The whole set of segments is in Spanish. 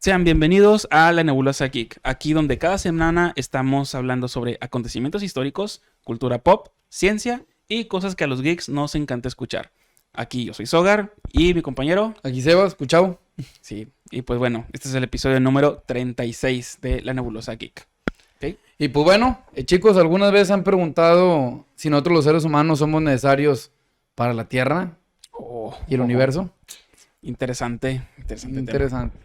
Sean bienvenidos a La Nebulosa Geek, aquí donde cada semana estamos hablando sobre acontecimientos históricos, cultura pop, ciencia y cosas que a los geeks nos encanta escuchar. Aquí yo soy Sogar y mi compañero. Aquí Sebas, escuchado. Sí, y pues bueno, este es el episodio número 36 de La Nebulosa Geek. ¿Okay? Y pues bueno, chicos, ¿algunas veces han preguntado si nosotros los seres humanos somos necesarios para la Tierra y el universo? Interesante tema. Interesante.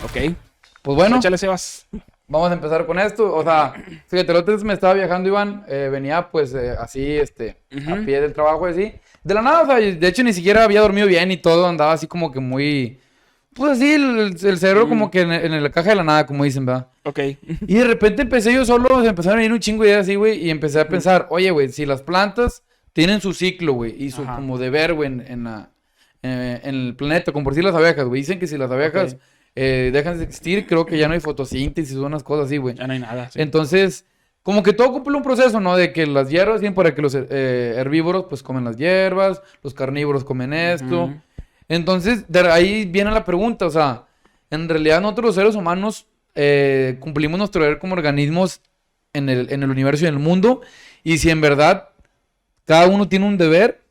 Ok, Pues bueno, échale, Sebas. vamos a empezar con esto. O sea, fíjate, el otro día me estaba viajando, Iván, venía pues así, a pie del trabajo, así. De la nada, o sea, de hecho ni siquiera había dormido bien y todo, andaba así como que muy... Pues así, el cerebro como que en la caja de la nada, como dicen, ¿verdad? Ok. Y de repente empecé yo solo, se empezaron a venir un chingo de ideas así, güey, y empecé a pensar, oye, güey, si las plantas tienen su ciclo, güey, y su Ajá. como deber, güey, en el planeta, como por decir las abejas, güey, dicen que si las abejas Ok. dejan de existir, creo que ya no hay fotosíntesis o unas cosas así, güey. Ya no hay nada. Sí. Entonces, como que todo cumple un proceso, ¿no? De que las hierbas vienen para que los herbívoros, pues, comen las hierbas, los carnívoros comen esto. Ujú. Entonces, de ahí viene la pregunta, o sea, en realidad nosotros los seres humanos cumplimos nuestro deber como organismos en el universo y en el mundo, y si en verdad cada uno tiene un deber,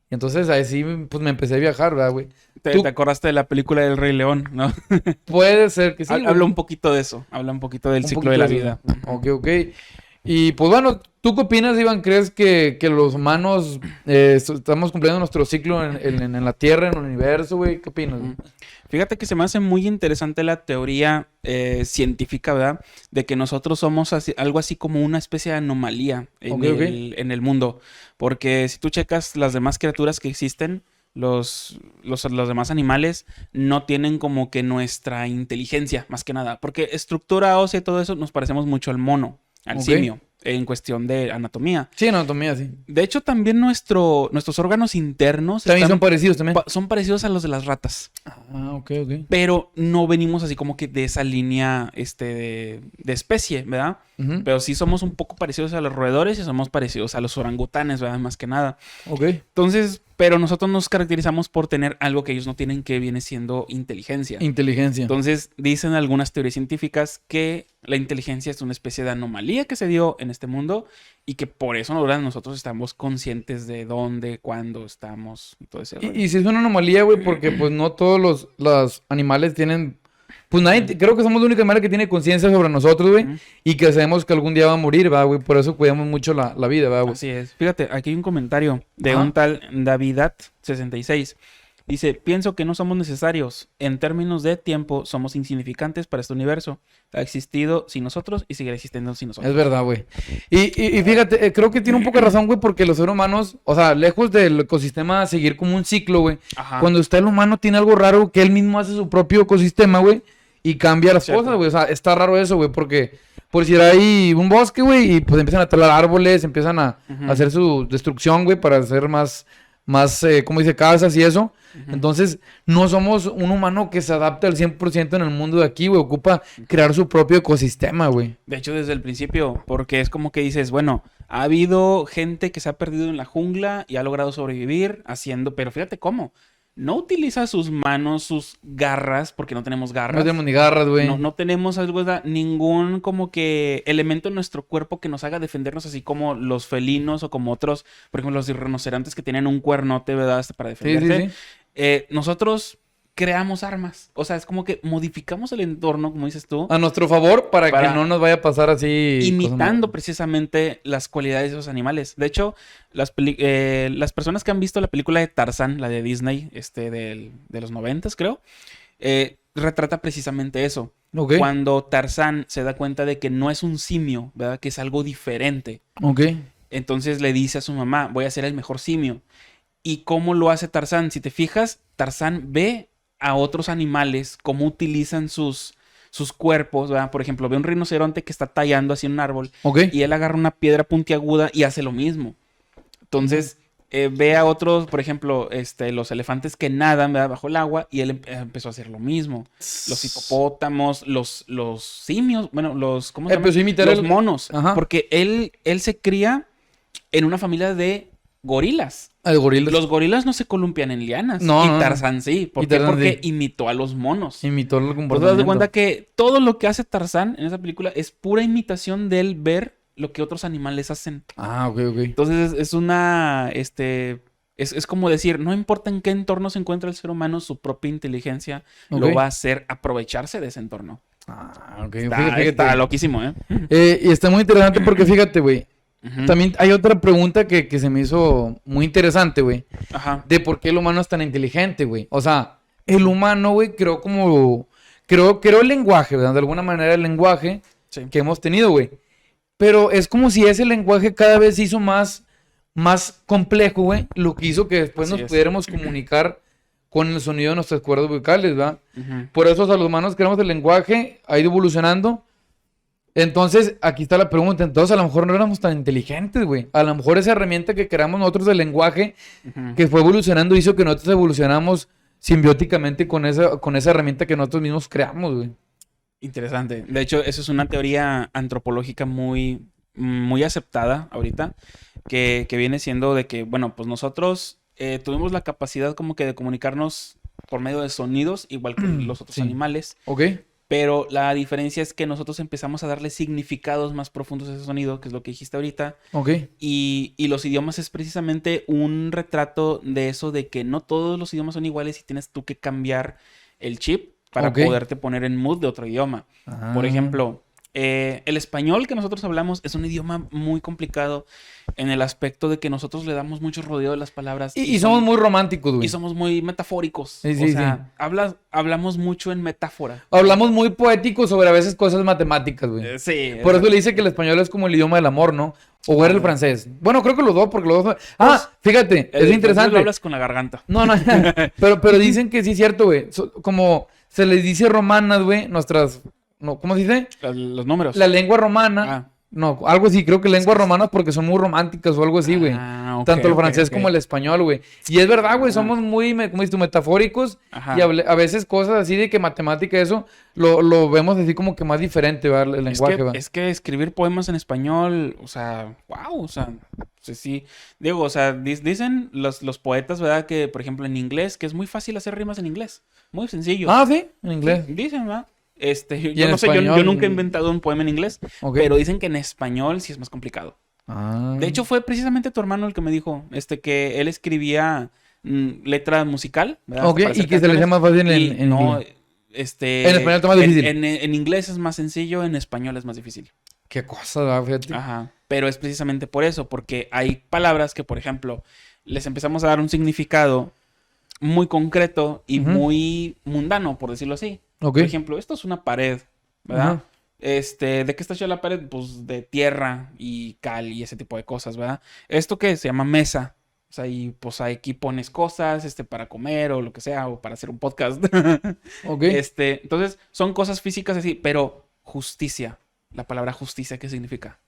y entonces ahí sí, pues me empecé a viajar, ¿verdad, güey? Te acordaste de la película del Rey León, ¿no? Puede ser que sí, güey. Habla un poquito de eso, habla un poquito del Un ciclo de la poquito vida. Ok, ok. Y pues bueno, ¿tú qué opinas, Iván? ¿Crees que los humanos estamos cumpliendo nuestro ciclo en la Tierra, en el universo, güey? ¿Qué opinas? Ujú. Fíjate que se me hace muy interesante la teoría científica, ¿verdad? De que nosotros somos algo así como una especie de anomalía Ok, ok. en el mundo. Porque si tú checas las demás criaturas que existen, los demás animales no tienen como que nuestra inteligencia, más que nada. Porque estructura ósea y todo eso nos parecemos mucho al mono, al Ok. simio, en cuestión de anatomía. Sí, anatomía, sí. De hecho, también nuestros órganos internos También están son parecidos también. son parecidos a los de las ratas. Ah, ok, ok. Pero no venimos así como que de esa línea de especie, ¿verdad? Ujú. Pero sí somos un poco parecidos a los roedores y somos parecidos a los orangutanes, ¿verdad? Más que nada. Ok. Entonces, pero nosotros nos caracterizamos por tener algo que ellos no tienen, que viene siendo inteligencia. Inteligencia. Entonces, dicen algunas teorías científicas que la inteligencia es una especie de anomalía que se dio en este mundo y que por eso ahora nosotros estamos conscientes de dónde, cuándo estamos y todo ese rollo. Y si es una anomalía, güey, porque pues no todos los animales tienen... Pues nadie, creo que somos el único animal que tiene conciencia sobre nosotros, güey, Ujú. y que sabemos que algún día va a morir, va, güey, por eso cuidamos mucho la vida, va, güey. Así es. Fíjate, aquí hay un comentario de Ajá. un tal Davidat66. Dice, pienso que no somos necesarios. En términos de tiempo, somos insignificantes para este universo. Ha existido sin nosotros y seguirá existiendo sin nosotros. Es verdad, güey. Y fíjate, creo que tiene un poco de razón, güey, porque los seres humanos, o sea, lejos del ecosistema seguir como un ciclo, güey. Ajá. Cuando está el humano tiene algo raro que él mismo hace su propio ecosistema, güey, y cambia las Cierto. cosas, güey. O sea, está raro eso, güey, porque por si hay un bosque, güey, y pues empiezan a talar árboles, empiezan a Ujú. hacer su destrucción, güey, para hacer más, ¿cómo dice? Casas y eso. Ujú. Entonces, no somos un humano que se adapte al 100% en el mundo de aquí, güey. Ocupa crear su propio ecosistema, güey. De hecho, desde el principio, porque es como que dices, bueno, ha habido gente que se ha perdido en la jungla y ha logrado sobrevivir haciendo, pero fíjate cómo. No utiliza sus manos, sus garras, porque no tenemos garras. No tenemos ni garras, güey. No tenemos ningún como que elemento en nuestro cuerpo que nos haga defendernos, así como los felinos o como otros, por ejemplo, los rinocerontes que tienen un cuernote, ¿verdad? Para Sí, sí, defenderse. sí. Nosotros creamos armas. O sea, es como que modificamos el entorno, como dices tú, A nuestro favor para Para- que no nos vaya a pasar así. cosas imitando malas. precisamente las cualidades de esos animales. De hecho, las personas que han visto la película de Tarzán, la de Disney, de los 90, creo, retrata precisamente eso. Ok, Cuando Tarzán se da cuenta de que no es un simio, ¿verdad? Que es algo diferente. ok. Entonces le dice a su mamá, voy a ser el mejor simio. ¿Y cómo lo hace Tarzán? Si te fijas, Tarzán ve a otros animales, cómo utilizan sus cuerpos, ¿verdad? Por ejemplo, ve un rinoceronte que está tallando así en un árbol Ok. y él agarra una piedra puntiaguda y hace lo mismo. Entonces, ve a otros, por ejemplo, los elefantes que nadan, ¿verdad? Bajo el agua, y él empezó a hacer lo mismo. Los hipopótamos, los simios, bueno, ¿cómo se llama? Empezó a imitar Los monos. Ajá. Porque él se cría en una familia de gorilas. El gorila. Los gorilas no se columpian en lianas. No, y no, no. Tarzán sí. ¿Por Y qué? Tarzán Porque sí. imitó a los monos. Imitó el Pues te das comportamiento. cuenta que todo lo que hace Tarzán en esa película es pura imitación de él ver lo que otros animales hacen. Ah, ok. Entonces es una, es como decir, no importa en qué entorno se encuentra el ser humano, su propia inteligencia Ok. lo va a hacer aprovecharse de ese entorno. Ah, ok. Está loquísimo, ¿eh? Y está muy interesante porque fíjate, güey. Ujú. También hay otra pregunta que se me hizo muy interesante, güey. Ajá. De por qué el humano es tan inteligente, güey. O sea, el humano, güey, creó el lenguaje, ¿verdad? De alguna manera el lenguaje Sí. que hemos tenido, güey. Pero es como si ese lenguaje cada vez se hizo más complejo, güey. Lo que hizo que después Así nos es. pudiéramos comunicar con el sonido de nuestras cuerdas vocales, ¿verdad? Ujú. Por eso, o sea, los humanos creamos el lenguaje, ha ido evolucionando. Entonces, aquí está la pregunta. Entonces, a lo mejor no éramos tan inteligentes, güey. A lo mejor esa herramienta que creamos nosotros del lenguaje, Ujú. que fue evolucionando, hizo que nosotros evolucionamos simbióticamente con esa herramienta que nosotros mismos creamos, güey. Interesante. De hecho, eso es una teoría antropológica muy, muy aceptada ahorita, que viene siendo de que, bueno, pues nosotros tuvimos la capacidad como que de comunicarnos por medio de sonidos, igual que los otros Sí. animales, ¿Ok? pero la diferencia es que nosotros empezamos a darle significados más profundos a ese sonido, que es lo que dijiste ahorita, ¿Ok? y los idiomas es precisamente un retrato de eso, de que no todos los idiomas son iguales y tienes tú que cambiar el chip para Ok. poderte poner en mood de otro idioma. Por Ah. ejemplo, el español que nosotros hablamos es un idioma muy complicado en el aspecto de que nosotros le damos mucho rodeo a las palabras. Y somos muy románticos, Y güey. somos muy metafóricos. Sí, O sí, sea, hablamos mucho en metáfora. Hablamos muy poéticos sobre a veces cosas matemáticas, güey. Sí. Por eso le dice que el español es como el idioma del amor, ¿no? O era el francés. Bueno, creo que los dos, porque los dos... Ah, fíjate, es Lo interesante. hablas con la garganta. No, no, pero dicen que sí es cierto, güey. Como se les dice romanas, güey, nuestras... No, ¿cómo se dice? Los números. La lengua romana. Ah. No, algo así, creo que lenguas romanas porque son muy románticas o algo así, güey. Ah, ok, Tanto el ok, francés ok. como el español, güey. Y es verdad, güey, Ah. somos muy, como dices tú, metafóricos. Ajá. Y a veces cosas así de que matemática, eso, lo vemos así como que más diferente, ¿verdad? El lenguaje, ¿va? Es que escribir poemas en español, o sea, wow, o sea, sí. Digo, o sea, dicen los poetas, ¿verdad? Que, por ejemplo, en inglés, que es muy fácil hacer rimas en inglés. Muy sencillo. Ah, sí, en inglés. Dicen, ¿verdad? Y Yo en no sé, yo español, nunca he inventado un poema en inglés, Ok. pero dicen que en español sí es más complicado. Ah. De hecho, fue precisamente tu hermano el que me dijo, que él escribía letra musical, ¿verdad? Ok, Para hacer y que se le canciones, hace más fácil y en no, inglés. En español está más difícil. En inglés es más sencillo, en español es más difícil. Qué cosa, ¿verdad? Fíjate. Ajá. Pero es precisamente por eso, porque hay palabras que, por ejemplo, les empezamos a dar un significado muy concreto y Ujú. muy mundano, por decirlo así. Ok. Por ejemplo, esto es una pared, ¿verdad? Ajá. ¿De qué está hecha la pared? Pues de tierra y cal y ese tipo de cosas, ¿verdad? ¿Esto qué? Se llama mesa. O sea, y pues aquí pones cosas, para comer o lo que sea, o para hacer un podcast. Ok. Entonces, son cosas físicas así, pero justicia. La palabra justicia, ¿qué significa?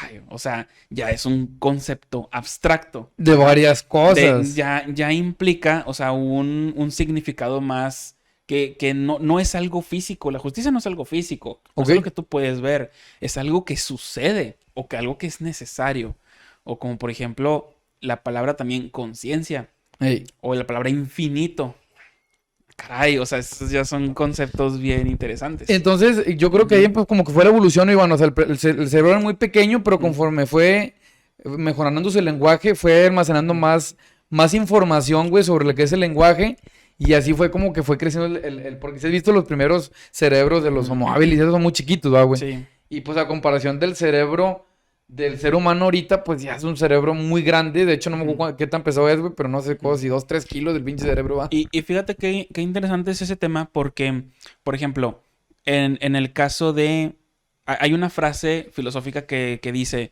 Ay, o sea, ya es un concepto abstracto. De varias cosas. Ya implica, o sea, un significado más que no es algo físico. La justicia no es algo físico. No Ok. es algo que tú puedes ver. Es algo que sucede o que algo que es necesario. O como, por ejemplo, la palabra también conciencia Ey. o la palabra infinito. Caray, o sea, estos ya son conceptos bien interesantes. Entonces, yo creo que ahí pues, como que fue la evolución, Iván. O sea, el cerebro era muy pequeño, pero conforme fue mejorándose el lenguaje, fue almacenando más información, güey, sobre lo que es el lenguaje. Y así fue como que fue creciendo porque si has visto los primeros cerebros de los Homo habilis, esos son muy chiquitos, ¿va, güey? Sí. Y pues a comparación del cerebro del ser humano ahorita, pues ya es un cerebro muy grande. De hecho, no me acuerdo qué tan pesado es, güey, pero no sé si 2-3 kilos del pinche cerebro va. Y fíjate qué interesante es ese tema porque, por ejemplo, en el caso de... Hay una frase filosófica que dice,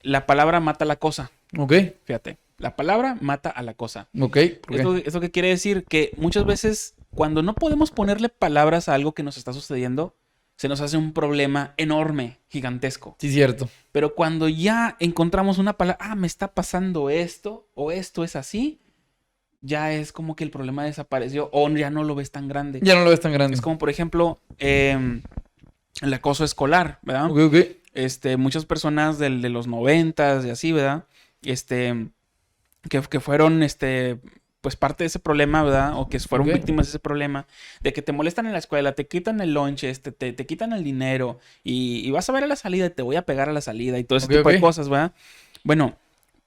la palabra mata a la cosa. Ok, Fíjate, la palabra mata a la cosa. ok. ¿Por qué? ¿Eso qué quiere decir? Que muchas veces cuando no podemos ponerle palabras a algo que nos está sucediendo, se nos hace un problema enorme, gigantesco. Sí, cierto. Pero cuando ya encontramos una palabra, me está pasando esto, o esto es así, ya es como que el problema desapareció, o ya no lo ves tan grande. Ya no lo ves tan grande. Es como, por ejemplo, el acoso escolar, ¿verdad? Ok, ok. Muchas personas de los 90s y así, ¿verdad? Que fueron, pues parte de ese problema, ¿verdad? O que fueron Ok. víctimas de ese problema, de que te molestan en la escuela, te quitan el lunch, te quitan el dinero y vas a ver a la salida y te voy a pegar a la salida y todo ese Ok, tipo de ok. cosas, ¿verdad? Bueno,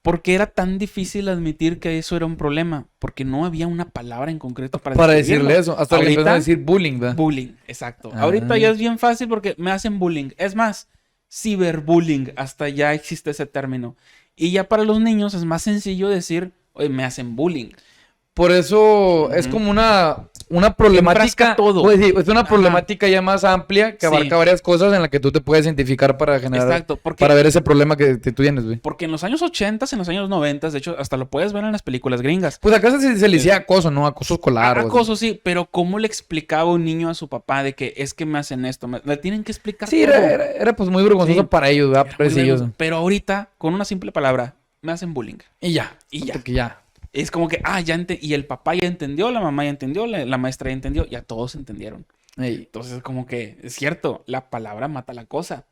¿por qué era tan difícil admitir que eso era un problema? Porque no había una palabra en concreto para Para describirlo. decirle eso. Hasta le empezaron a Ahorita, decir bullying, ¿verdad? bullying, exacto. Ah. Ahorita ya es bien fácil porque me hacen bullying. Es más, ciberbullying, hasta ya existe ese término. Y ya para los niños es más sencillo decir, oye, me hacen bullying. Por eso es como una problemática. Enfrasca todo. Pues sí, es una Ajá. problemática ya más amplia que Sí. abarca varias cosas en las que tú te puedes identificar para generar. Exacto, porque, Para ver ese problema que tú tienes, güey. porque en los años 80, en los años 90, de hecho, hasta lo puedes ver en las películas gringas. Pues acá se le decía acoso, ¿no? Acoso escolar. o así. Acoso, sí, pero ¿cómo le explicaba un niño a su papá de que es que me hacen esto? Le tienen que explicar Sí, todo. era pues muy vergonzoso Sí. para ellos, ¿verdad? Era muy Pobrecillos. vergonzoso. Pero ahorita, con una simple palabra, me hacen bullying. Y ya. Y ya. Porque ya. Es como que, y el papá ya entendió, la mamá ya entendió, la maestra ya entendió, ya todos entendieron. Ey, Entonces, como que, es cierto, la palabra mata la cosa.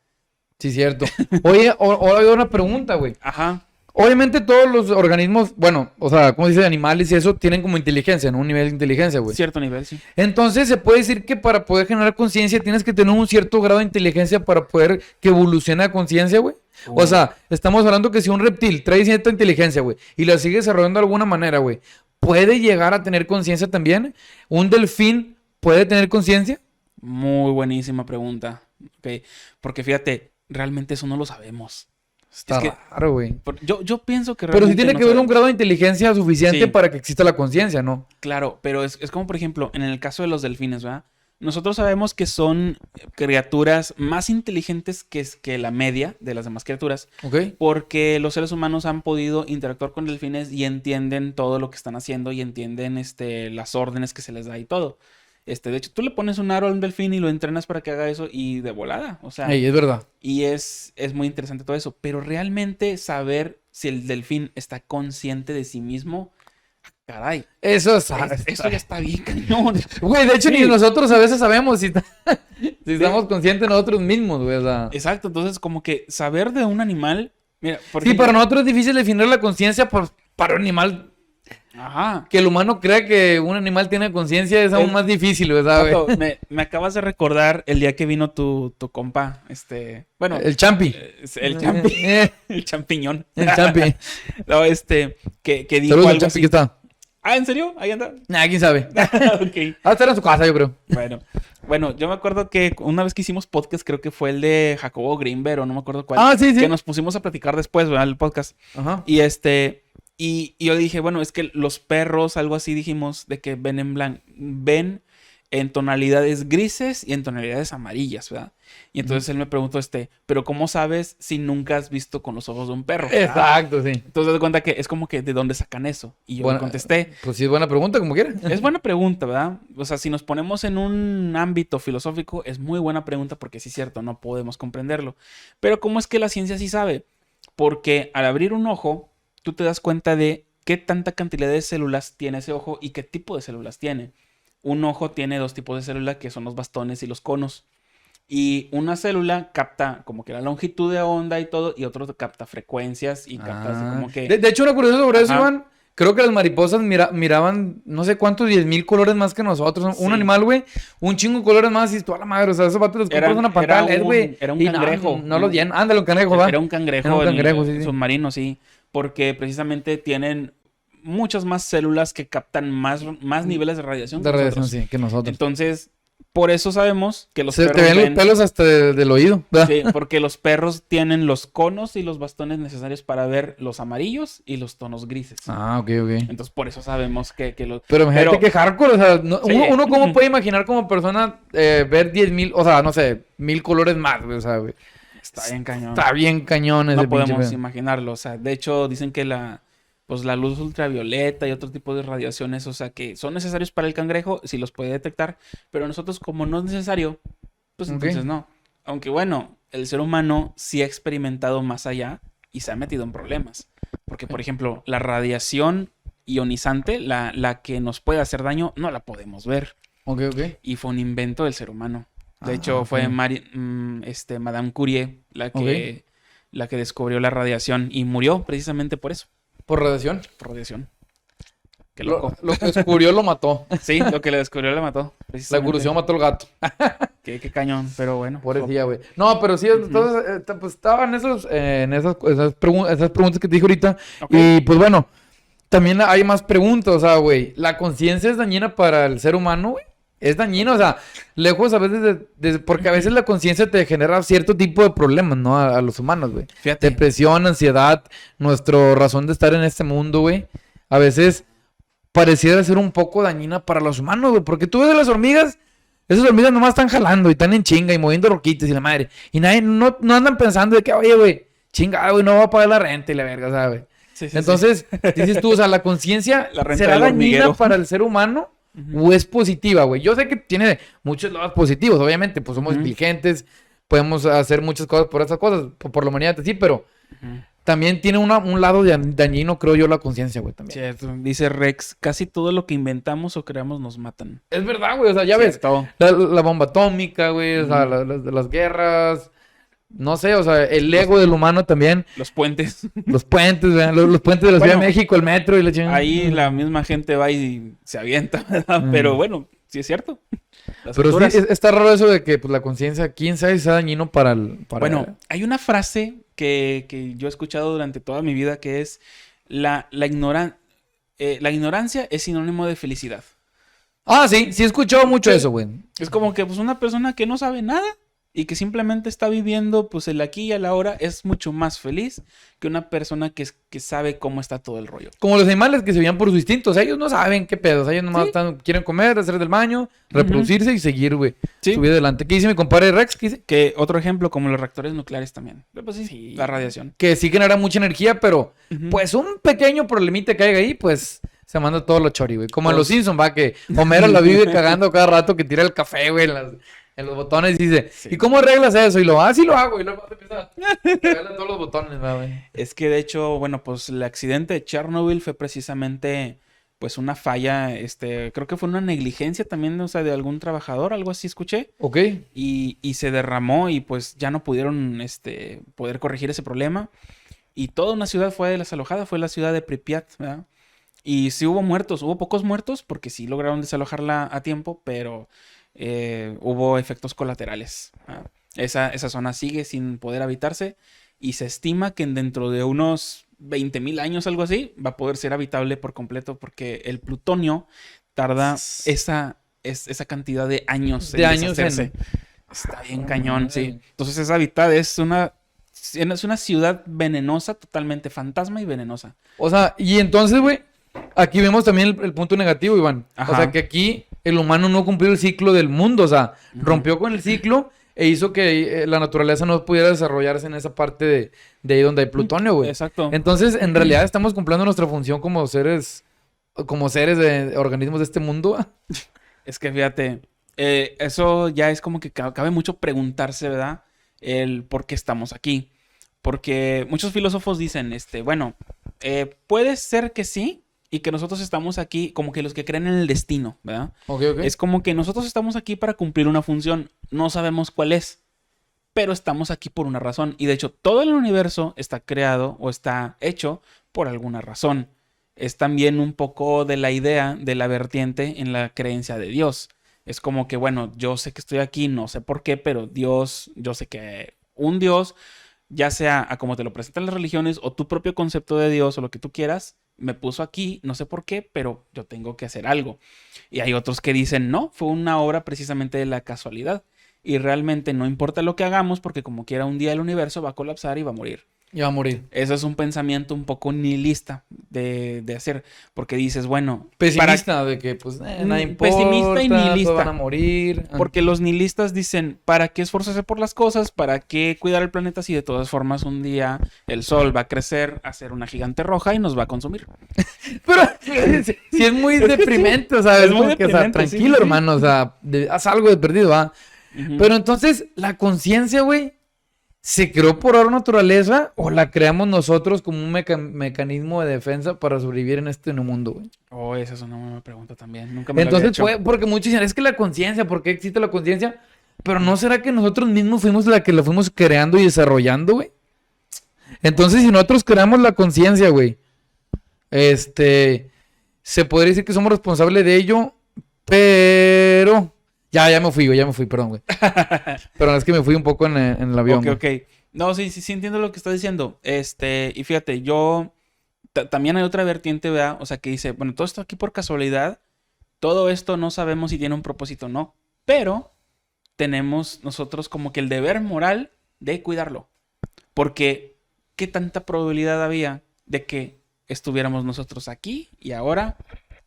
sí, cierto. Oye, ahora hay una pregunta, güey. Ajá. Obviamente todos los organismos, bueno, o sea, como se dice, animales y eso, tienen como inteligencia, ¿no? Un nivel de inteligencia, güey. Cierto nivel, sí. Entonces se puede decir que para poder generar conciencia tienes que tener un cierto grado de inteligencia para poder que evolucione la conciencia, güey. O sea, estamos hablando que si un reptil trae cierta inteligencia, güey, y la sigue desarrollando de alguna manera, güey, ¿puede llegar a tener conciencia también? ¿Un delfín puede tener conciencia? Muy buenísima pregunta. Ok. Porque fíjate, realmente eso no lo sabemos. Está raro, güey. Yo pienso que Pero sí realmente tiene no que haber un sabemos. grado de inteligencia suficiente Sí. para que exista la conciencia, ¿no? Claro, pero es como, por ejemplo, en el caso de los delfines, ¿verdad? Nosotros sabemos que son criaturas más inteligentes que la media de las demás criaturas, ¿Ok? porque los seres humanos han podido interactuar con delfines y entienden todo lo que están haciendo y entienden las órdenes que se les da y todo. De hecho, tú le pones un aro a un delfín y lo entrenas para que haga eso y de volada, o sea, Ey, es verdad. y es muy interesante todo eso, pero realmente saber si el delfín está consciente de sí mismo, caray, Eso es... eso ya está bien cañón. Güey, de hecho Sí. ni nosotros a veces sabemos si estamos conscientes nosotros mismos, güey. O sea... Exacto, entonces como que saber de un animal, mira, por Sí, ejemplo, para nosotros es difícil definir la conciencia para un animal. ajá. Que el humano crea que un animal tiene conciencia es aún más difícil, ¿verdad, Pato, güey? me acabas de recordar el día que vino tu compa, bueno, El champi. el champi, el champiñón. El champi. No, que dijo Saludos al algo champi así. que está. Ah, ¿en serio? Ahí anda. Nah, quién sabe. Ok. Va a estar en su casa, yo creo. Bueno, yo me acuerdo que una vez que hicimos podcast, creo que fue el de Jacobo Greenberg o no me acuerdo cuál. Ah, sí, sí. Que nos pusimos a platicar después, ¿verdad? El podcast. Ajá. Y yo dije, bueno, es que los perros, algo así dijimos, de que ven en tonalidades grises y en tonalidades amarillas, ¿verdad? Y entonces él me preguntó, pero ¿cómo sabes si nunca has visto con los ojos de un perro? Exacto, sí. Entonces te cuenta que es como que ¿de dónde sacan eso? Y yo Bueno, le contesté, Pues sí, es buena pregunta, como quiera. es buena pregunta, ¿verdad? O sea, si nos ponemos en un ámbito filosófico, es muy buena pregunta porque sí es cierto, no podemos comprenderlo. Pero ¿cómo es que la ciencia sí sabe? Porque al abrir un ojo, tú te das cuenta de qué tanta cantidad de células tiene ese ojo y qué tipo de células tiene. Un ojo tiene dos tipos de células que son los bastones y los conos. Y una célula capta como que la longitud de onda y todo, y otro capta frecuencias y capta así como que... De hecho, una curiosidad sobre eso, Ajá. Iván. Creo que las mariposas miraban no sé cuántos 10,000 colores más que nosotros. Sí. Un animal, güey, un chingo de colores más y tú a la madre. O sea, esos vatos los compras Era- en una pantalla, era un- güey. era un y cangrejo. No los llenan. Ándale, un cangrejo, va. Era un cangrejo, Era un cangrejo, sí, sí. submarino, sí. Porque precisamente tienen muchas más células que captan más niveles de radiación que De radiación, nosotros. sí, que nosotros. Entonces, por eso sabemos que los Se te perros ven los pelos hasta del oído, ¿verdad? Sí, porque los perros tienen los conos y los bastones necesarios para ver los amarillos y los tonos grises. Ah, ok, ok. Entonces, por eso sabemos que los... Pero imagínate que hardcore, o sea, Sí. uno cómo puede imaginar como persona ver 10,000, o sea, no sé, 1,000 colores más, güey, o sea, güey. Está bien cañón. Está bien cañón ese No pinche podemos pedo. imaginarlo. O sea, de hecho, dicen que la luz ultravioleta y otro tipo de radiaciones, o sea, que son necesarios para el cangrejo, si los puede detectar, pero nosotros, como no es necesario, Pues Ok. entonces no. Aunque bueno, el ser humano sí ha experimentado más allá y se ha metido en problemas. Porque, por ejemplo, la radiación ionizante, la que nos puede hacer daño, no la podemos ver. Ok. Y fue un invento del ser humano. De Ah, hecho, ok. fue Madame Curie la que descubrió la radiación y murió precisamente por eso, ¿Por radiación? por radiación. Qué loco. Lo que descubrió lo mató. Sí, lo que le descubrió le mató. La Precisamente. evolución mató al gato. Qué cañón, pero bueno. Pobrecilla, güey. No, pero sí, entonces, pues estaban esas preguntas que te dije ahorita. Ok. Y pues bueno, también hay más preguntas, o sea, güey. ¿La conciencia es dañina para el ser humano, güey? Es dañina, o sea, lejos a veces porque a veces la conciencia te genera cierto tipo de problemas, ¿no? A los humanos, güey. Fíjate. Depresión, ansiedad, nuestra razón de estar en este mundo, güey. A veces pareciera ser un poco dañina para los humanos, güey. Porque tú ves a las hormigas, esas hormigas nomás están jalando y están en chinga y moviendo roquitas y la madre. Y nadie, no andan pensando de que, oye, güey, chinga, güey, no va a pagar la renta y la verga, ¿sabes? Sí, sí, Entonces, dices tú, o sea, la conciencia La renta será del dañina hormiguero. para el ser humano o es positiva, güey. Yo sé que tiene muchos lados positivos, obviamente, pues somos inteligentes, podemos hacer muchas cosas por esas cosas, por la humanidad, sí, pero también tiene un lado dañino, creo yo, la conciencia, güey, también. Cierto. Dice Rex, casi todo lo que inventamos o creamos nos matan. Es verdad, güey, o sea, ya ves, Cierto. la bomba atómica, güey, o sea, las guerras, no sé, o sea, el ego del humano también, Los puentes. los puentes, güey, los puentes de la Ciudad Bueno, de México, el metro y la chingada. Ahí la misma gente va y se avienta, ¿verdad? Pero bueno, sí es cierto. Las Pero sí, alturas. está raro eso de que pues, la conciencia, quién sabe si sea dañino para el... Bueno, hay una frase que yo he escuchado durante toda mi vida que es la ignorancia es sinónimo de felicidad. Ah, sí, sí he escuchado mucho eso, güey. Es como que pues una persona que no sabe nada y que simplemente está viviendo pues el aquí y el ahora es mucho más feliz que una persona que sabe cómo está todo el rollo. Como los animales que se veían por sus instintos, o sea, ellos no saben qué pedos, ellos nomás Sí. quieren comer, hacer del baño, reproducirse y seguir, güey, Sí. su vida adelante. ¿Qué dice mi compadre Rex? ¿Qué dice? Que otro ejemplo como los reactores nucleares también. Pues sí, la radiación. Que sí genera mucha energía, pero pues un pequeño problemita que haya ahí, pues se manda todo lo chori, güey. Como en los Pues- Simpsons, va, que Homero la vive cagando cada rato que tira el café, güey, en los botones y dice, Sí. ¿y cómo arreglas eso? Y sí lo hago, y luego te empieza a pegarle a todos los botones, va, güey. Es que de hecho, bueno, pues el accidente de Chernobyl fue precisamente pues una falla, creo que fue una negligencia también, o sea, de algún trabajador, algo así escuché, Ok. y se derramó y pues ya no pudieron poder corregir ese problema y toda una ciudad fue desalojada, fue la ciudad de Pripyat, ¿verdad? Y sí hubo muertos, hubo pocos muertos porque sí lograron desalojarla a tiempo, pero hubo efectos colaterales, ¿verdad? Esa zona sigue sin poder habitarse y se estima que dentro de unos 20,000 años, algo así, va a poder ser habitable por completo porque el plutonio tarda esa cantidad de años De años deshacerse. Está bien cañón, sí. Entonces esa habitada es una ciudad venenosa, totalmente fantasma y venenosa. O sea, y entonces, güey, aquí vemos también el punto negativo, Iván. Ajá. O sea, que aquí el humano no cumplió el ciclo del mundo, o sea, rompió con el ciclo e hizo que la naturaleza no pudiera desarrollarse en esa parte de ahí donde hay plutonio, güey. Exacto. Entonces, en realidad estamos cumpliendo nuestra función como seres de organismos de este mundo. Es que fíjate, eso ya es como que cabe mucho preguntarse, ¿verdad? El por qué estamos aquí. Porque muchos filósofos dicen, bueno, puede ser que sí y que nosotros estamos aquí como que los que creen en el destino, ¿verdad? Ok. Es como que nosotros estamos aquí para cumplir una función, no sabemos cuál es, pero estamos aquí por una razón. Y de hecho, todo el universo está creado o está hecho por alguna razón. Es también un poco de la idea de la vertiente en la creencia de Dios. Es como que, bueno, yo sé que estoy aquí, no sé por qué, pero Dios, yo sé que un Dios, ya sea a como te lo presentan las religiones o tu propio concepto de Dios o lo que tú quieras, me puso aquí, no sé por qué, pero yo tengo que hacer algo. Y hay otros que dicen, no, fue una obra precisamente de la casualidad. Y realmente no importa lo que hagamos porque como quiera un día el universo va a colapsar y va a morir. Y va a morir. Eso es un pensamiento un poco nihilista de hacer, porque dices, bueno, Pesimista de que, pues, nada importa, pesimista y nihilista. todos van a morir. Porque los nihilistas dicen, ¿para qué esforzarse por las cosas? ¿Para qué cuidar el planeta si de todas formas un día el sol va a crecer, a ser una gigante roja y nos va a consumir? Pero sí es muy deprimente, o sea, Es es muy como que, o sea, deprimente, sí, tranquilo, sí. hermano, o sea, haz algo de perdido, ¿va? Ujú. Pero entonces, la conciencia, güey, ¿se creó por orden naturaleza o la creamos nosotros como un mecanismo de defensa para sobrevivir en este mundo, güey? Oh, esa es una buena pregunta también. Nunca me lo había Entonces, hecho. porque muchos dicen, es que la conciencia, ¿por qué existe la conciencia? Pero ¿no será que nosotros mismos fuimos la que la fuimos creando y desarrollando, güey? Entonces, si nosotros creamos la conciencia, güey, se podría decir que somos responsables de ello, pero... Ya me fui, güey, perdón, güey. Pero es que me fui un poco en el avión, Ok, güey. ok. No, sí entiendo lo que estás diciendo. Y fíjate, también hay otra vertiente, ¿verdad? O sea, que dice, bueno, todo esto aquí por casualidad, todo esto no sabemos si tiene un propósito o no, pero tenemos nosotros como que el deber moral de cuidarlo. Porque, ¿qué tanta probabilidad había de que estuviéramos nosotros aquí y ahora,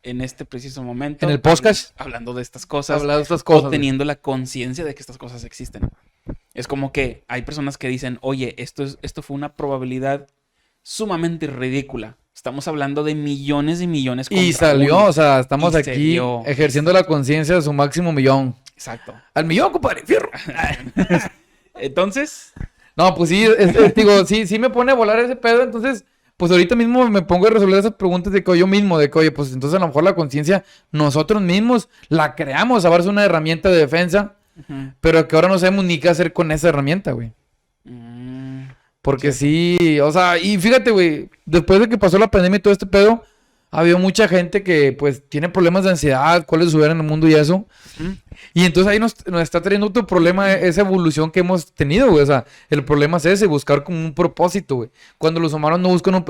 en este preciso momento, En el podcast, hablando de estas cosas, hablando de estas o cosas, güey. teniendo la conciencia de que estas cosas existen? Es como que hay personas que dicen, oye, esto fue una probabilidad sumamente ridícula. Estamos hablando de millones y millones Y contra salió, uno. o sea, estamos Y se aquí dio. ejerciendo la conciencia de su máximo millón. Exacto. Al millón, compadre, fierro. Entonces, No, pues sí, digo, sí me pone a volar ese pedo, entonces, pues ahorita mismo me pongo a resolver esas preguntas de que yo mismo, de que, oye, pues entonces a lo mejor la conciencia nosotros mismos la creamos, a ver, es una herramienta de defensa, ujú. pero que ahora no sabemos ni qué hacer con esa herramienta, güey. Mm, Porque sí, o sea, y fíjate, güey, después de que pasó la pandemia y todo este pedo, ha habido mucha gente que, pues, tiene problemas de ansiedad, cuál es su vida en el mundo y eso. ujú. Y entonces ahí nos está trayendo otro problema, esa evolución que hemos tenido, güey. O sea, el problema es ese, buscar como un propósito, güey. Cuando los humanos no buscan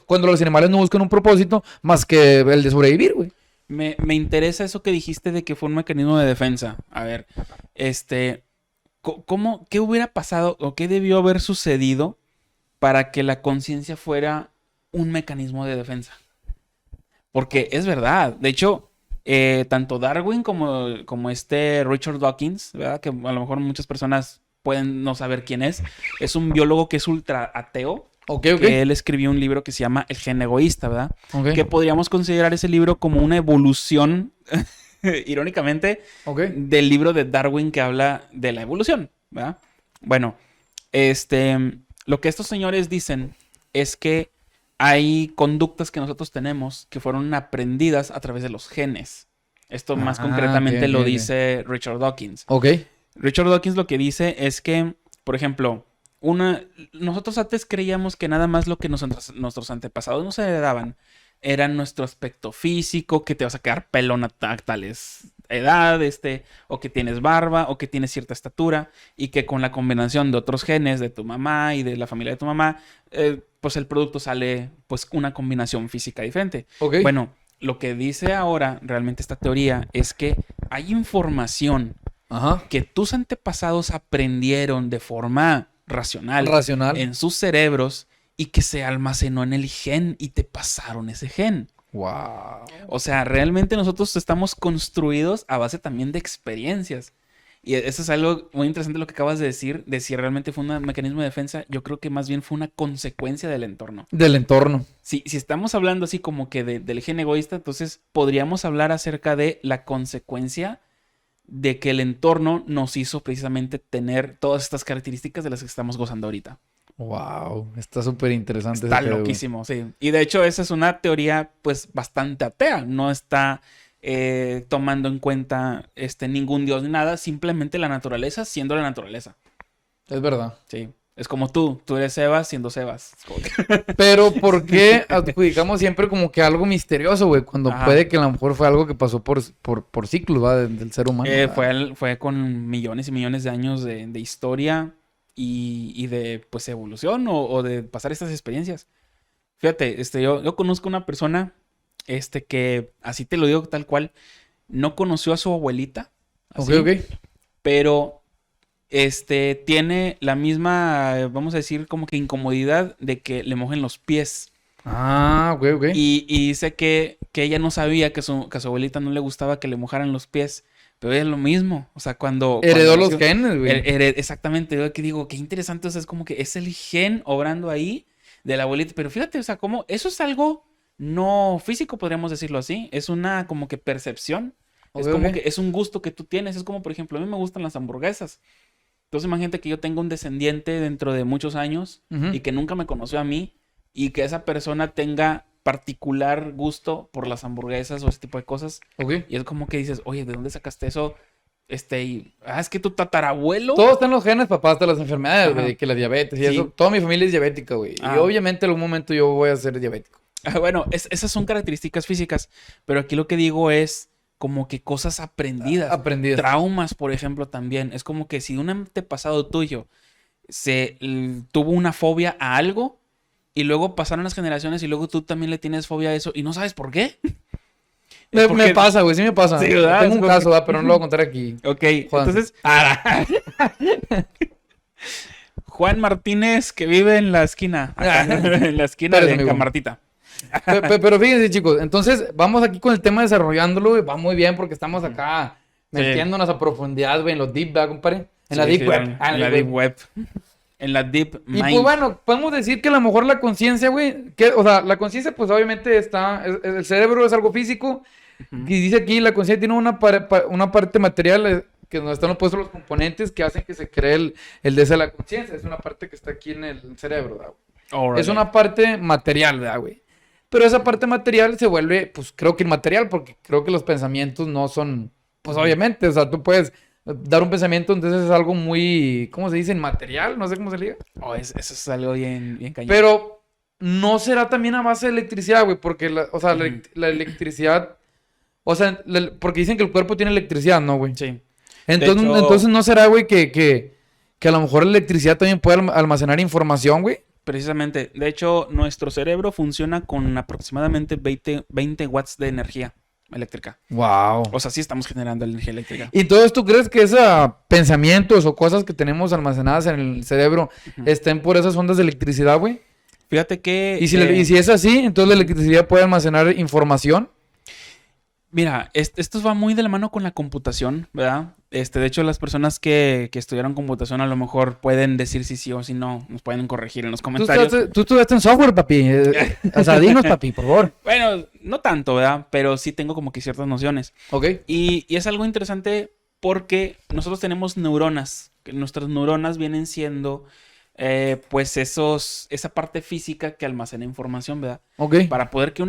cuando los animales no buscan un propósito más que el de sobrevivir, güey. Me interesa eso que dijiste de que fue un mecanismo de defensa. A ver, ¿qué hubiera pasado o qué debió haber sucedido para que la conciencia fuera un mecanismo de defensa? Porque es verdad. De hecho, tanto Darwin como Richard Dawkins, ¿verdad? Que a lo mejor muchas personas pueden no saber quién es un biólogo que es ultra ateo. Ok, Que él escribió un libro que se llama El gen egoísta, ¿verdad? ok, Que podríamos considerar ese libro como una evolución, irónicamente, ok. del libro de Darwin que habla de la evolución, ¿verdad? Bueno, lo que estos señores dicen es que hay conductas que nosotros tenemos que fueron aprendidas a través de los genes. Esto más Ah, concretamente ok, lo ok. dice Richard Dawkins. Ok, Richard Dawkins lo que dice es que, por ejemplo, nosotros antes creíamos que nada más lo que nuestros antepasados nos heredaban era nuestro aspecto físico, que te vas a quedar pelón a tales edad, o que tienes barba, o que tienes cierta estatura, y que con la combinación de otros genes de tu mamá y de la familia de tu mamá, pues el producto sale pues una combinación física diferente. ok. Bueno, lo que dice ahora realmente esta teoría es que hay información Ajá. que tus antepasados aprendieron de forma racional Racional. en sus cerebros y que se almacenó en el gen y te pasaron ese gen. Wow. O sea, realmente nosotros estamos construidos a base también de experiencias. Y eso es algo muy interesante lo que acabas de si realmente fue un mecanismo de defensa. Yo creo que más bien fue una consecuencia del entorno. Del entorno. Si estamos hablando así como que del gen egoísta, entonces podríamos hablar acerca de la consecuencia de que el entorno nos hizo precisamente tener todas estas características de las que estamos gozando ahorita. Wow. Está súper interesante Está ese pedo, güey. loquísimo, sí. Y de hecho esa es una teoría pues bastante atea. No está tomando en cuenta ningún dios ni nada. Simplemente la naturaleza siendo la naturaleza. Es verdad. Sí. Es como tú eres Sebas siendo Sebas. Es como que- Pero ¿por qué adjudicamos siempre como que algo misterioso, güey? Cuando Ajá. puede que a lo mejor fue algo que pasó por ciclos, ¿va? Del ser humano. ¿va? fue con millones y millones de años de historia y de pues evolución o de pasar estas experiencias. Fíjate, yo conozco una persona que, así te lo digo tal cual, no conoció a su abuelita, Ok, así, ok. pero tiene la misma, vamos a decir, como que incomodidad de que le mojen los pies. Ah, ok, ok. Y dice que ella no sabía que a su abuelita no le gustaba que le mojaran los pies. Pero es lo mismo. O sea, Heredó cuando los genes, güey. exactamente. Yo que digo, qué interesante. O sea, es como que es el gen obrando ahí de la abuelita. Pero fíjate, o sea, como eso es algo no físico, podríamos decirlo así. Es una como que percepción. Es como que es un gusto que tú tienes. Es como, por ejemplo, a mí me gustan las hamburguesas. Entonces imagínate que yo tengo un descendiente dentro de muchos años y que nunca me conoció a mí y que esa persona tenga particular gusto por las hamburguesas o ese tipo de cosas. Y es como que dices, oye, ¿de dónde sacaste eso? Es que tu tatarabuelo. Todos están los genes, papá, hasta las enfermedades, güey, que la diabetes y eso. Toda mi familia es diabética, güey. Y obviamente en algún momento yo voy a ser diabético. Bueno, esas son características físicas, pero aquí lo que digo es como que cosas aprendidas. Traumas, por ejemplo, también. Es como que si un antepasado tuyo tuvo una fobia a algo y luego pasaron las generaciones y luego tú también le tienes fobia a eso y no sabes por qué. Me pasa, güey, sí me pasa. Sí, ¿verdad? Tengo un caso, pero no lo voy a contar aquí. Ok, entonces... Juan Martínez, que vive en la esquina. En la esquina de Camartita. Pero fíjense, chicos, entonces vamos aquí con el tema desarrollándolo, güey. Va muy bien porque estamos acá metiéndonos a profundidad, güey, en los deep, ¿verdad, compadre? En la deep web. En la deep web. En la deep mind. Y pues bueno, podemos decir que a lo mejor la conciencia, güey, o sea, la conciencia pues obviamente el cerebro es algo físico. Y dice aquí, la conciencia tiene una parte material que donde están puestos los componentes que hacen que se cree el deseo de la conciencia. Es una parte que está aquí en el cerebro, ¿verdad? Es una parte material, ¿verdad, güey? Pero esa parte material se vuelve, pues creo que inmaterial, porque creo que los pensamientos no son, pues obviamente, o sea, tú puedes dar un pensamiento, entonces es algo muy, ¿cómo se dice? Inmaterial, no sé cómo se diga. Eso es algo bien cañón. Pero no será también a base de electricidad, güey, porque la electricidad, o sea, porque dicen que el cuerpo tiene electricidad, ¿no, güey? Sí. Entonces no será, güey, que a lo mejor la electricidad también puede almacenar información, güey. Precisamente. De hecho, nuestro cerebro funciona con aproximadamente 20 watts de energía eléctrica. Wow. O sea, sí estamos generando energía eléctrica. ¿Y entonces tú crees que esos pensamientos o cosas que tenemos almacenadas en el cerebro estén por esas ondas de electricidad, güey? Fíjate que... ¿Y si es así, entonces la electricidad puede almacenar información? Mira, esto va muy de la mano con la computación, ¿verdad? De hecho, las personas que estudiaron computación a lo mejor pueden decir si sí o si no. Nos pueden corregir en los comentarios. Tú estudiaste en software, papi. O sea, dinos, papi, por favor. Bueno, no tanto, ¿verdad? Pero sí tengo como que ciertas nociones. Ok. Y es algo interesante porque nosotros tenemos neuronas. Que nuestras neuronas vienen siendo... pues esa parte física que almacena información, ¿verdad? Ok. Para poder que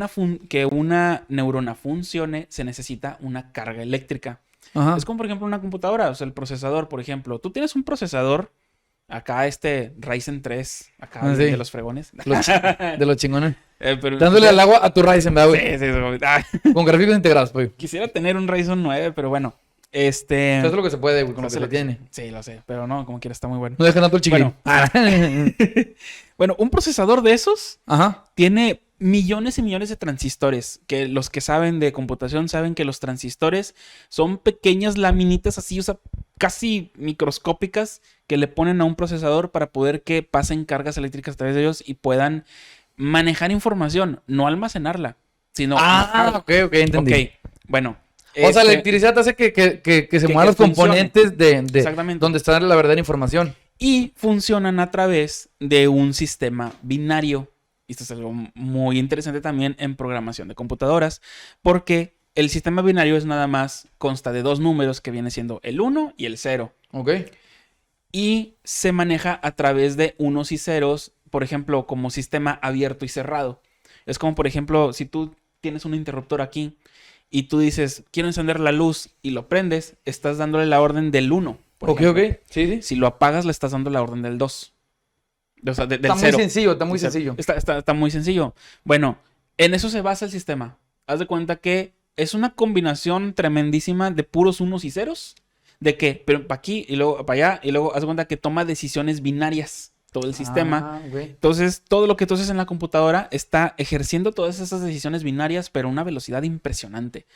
una neurona funcione, se necesita una carga eléctrica. Ajá. Es como, por ejemplo, una computadora, o sea, el procesador, por ejemplo. Tú tienes un procesador, acá Ryzen 3, acá de los fregones. De los chingones. Pero, dándole al agua a tu Ryzen, ¿verdad, güey? Sí. Con gráficos integrados, pues. Quisiera tener un Ryzen 9, pero bueno. Eso es lo que se puede, güey, con lo que se tiene. Sí, lo sé, pero no, como quiera, está muy bueno. No dejan tanto el chiquillo. Bueno, un procesador de esos Ajá. tiene millones y millones de transistores. Que los que saben de computación saben que los transistores son pequeñas laminitas así, o sea, casi microscópicas que le ponen a un procesador para poder que pasen cargas eléctricas a través de ellos y puedan manejar información, no almacenarla, sino... ok, entendí. Ok, bueno... O sea, la electricidad hace que se muevan los componentes de donde está la verdadera información. Y funcionan a través de un sistema binario. Y esto es algo muy interesante también en programación de computadoras. Porque el sistema binario es nada más, consta de dos números que viene siendo el 1 y el 0. Ok. Y se maneja a través de unos y ceros, por ejemplo, como sistema abierto y cerrado. Es como, por ejemplo, si tú tienes un interruptor aquí y tú dices, quiero encender la luz y lo prendes, estás dándole la orden del 1. Ok. Sí. Si lo apagas, le estás dando la orden del 2. O sea, del 0. Está muy sencillo. Está muy sencillo. Bueno, en eso se basa el sistema. Haz de cuenta que es una combinación tremendísima de puros unos y ceros. De que, pero para aquí y luego para allá. Y luego haz de cuenta que toma decisiones binarias todo el sistema. Entonces, todo lo que tú haces en la computadora está ejerciendo todas esas decisiones binarias, pero a una velocidad impresionante.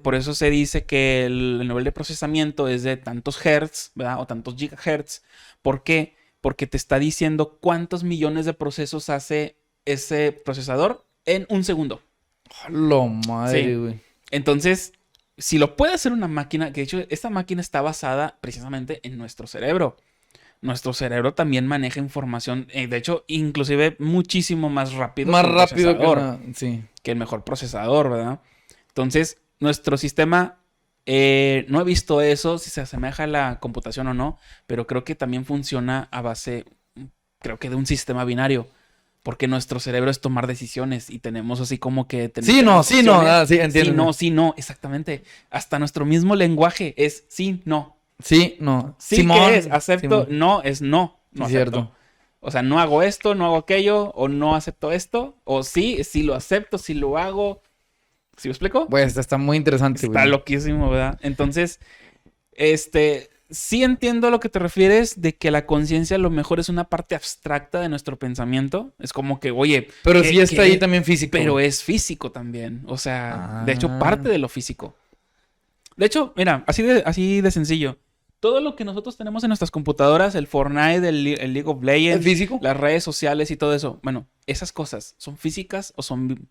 Por eso se dice que el nivel de procesamiento es de tantos hertz, ¿verdad? O tantos gigahertz. ¿Por qué? Porque te está diciendo cuántos millones de procesos hace ese procesador en un segundo. ¡Lo madre, güey! Sí. Entonces, si lo puede hacer una máquina, que de hecho esta máquina está basada precisamente en nuestro cerebro. Nuestro cerebro también maneja información, de hecho, inclusive muchísimo más rápido. Más rápido que el mejor procesador, ¿verdad? Entonces, nuestro sistema No he visto eso, si se asemeja a la computación o no, pero creo que también funciona a base, creo que de un sistema binario. Porque nuestro cerebro es tomar decisiones y tenemos así como que... Sí, no, sí, no, sí, Sí, entiendo. sí, no, exactamente. Hasta nuestro mismo lenguaje es sí, no. Sí, no. Sí, Simón. ¿qué es? Acepto, Simón. no es no. Sí, No cierto. acepto. O sea, no hago esto, no hago aquello, o no acepto esto, o sí, sí lo acepto, sí lo hago. ¿Sí me explico? Pues está muy interesante, Está güey. loquísimo, ¿verdad? Entonces, sí entiendo a lo que te refieres de que la conciencia a lo mejor es una parte abstracta de nuestro pensamiento. Es como que, oye, Pero ¿qué- sí está ahí qué? también físico. Pero es físico también. O sea, de hecho, Ah. parte de lo físico. De hecho, mira, así de sencillo. Todo lo que nosotros tenemos en nuestras computadoras, el Fortnite, el League of ¿Es Legends, físico? las redes sociales y todo eso, bueno, esas cosas, ¿son físicas o son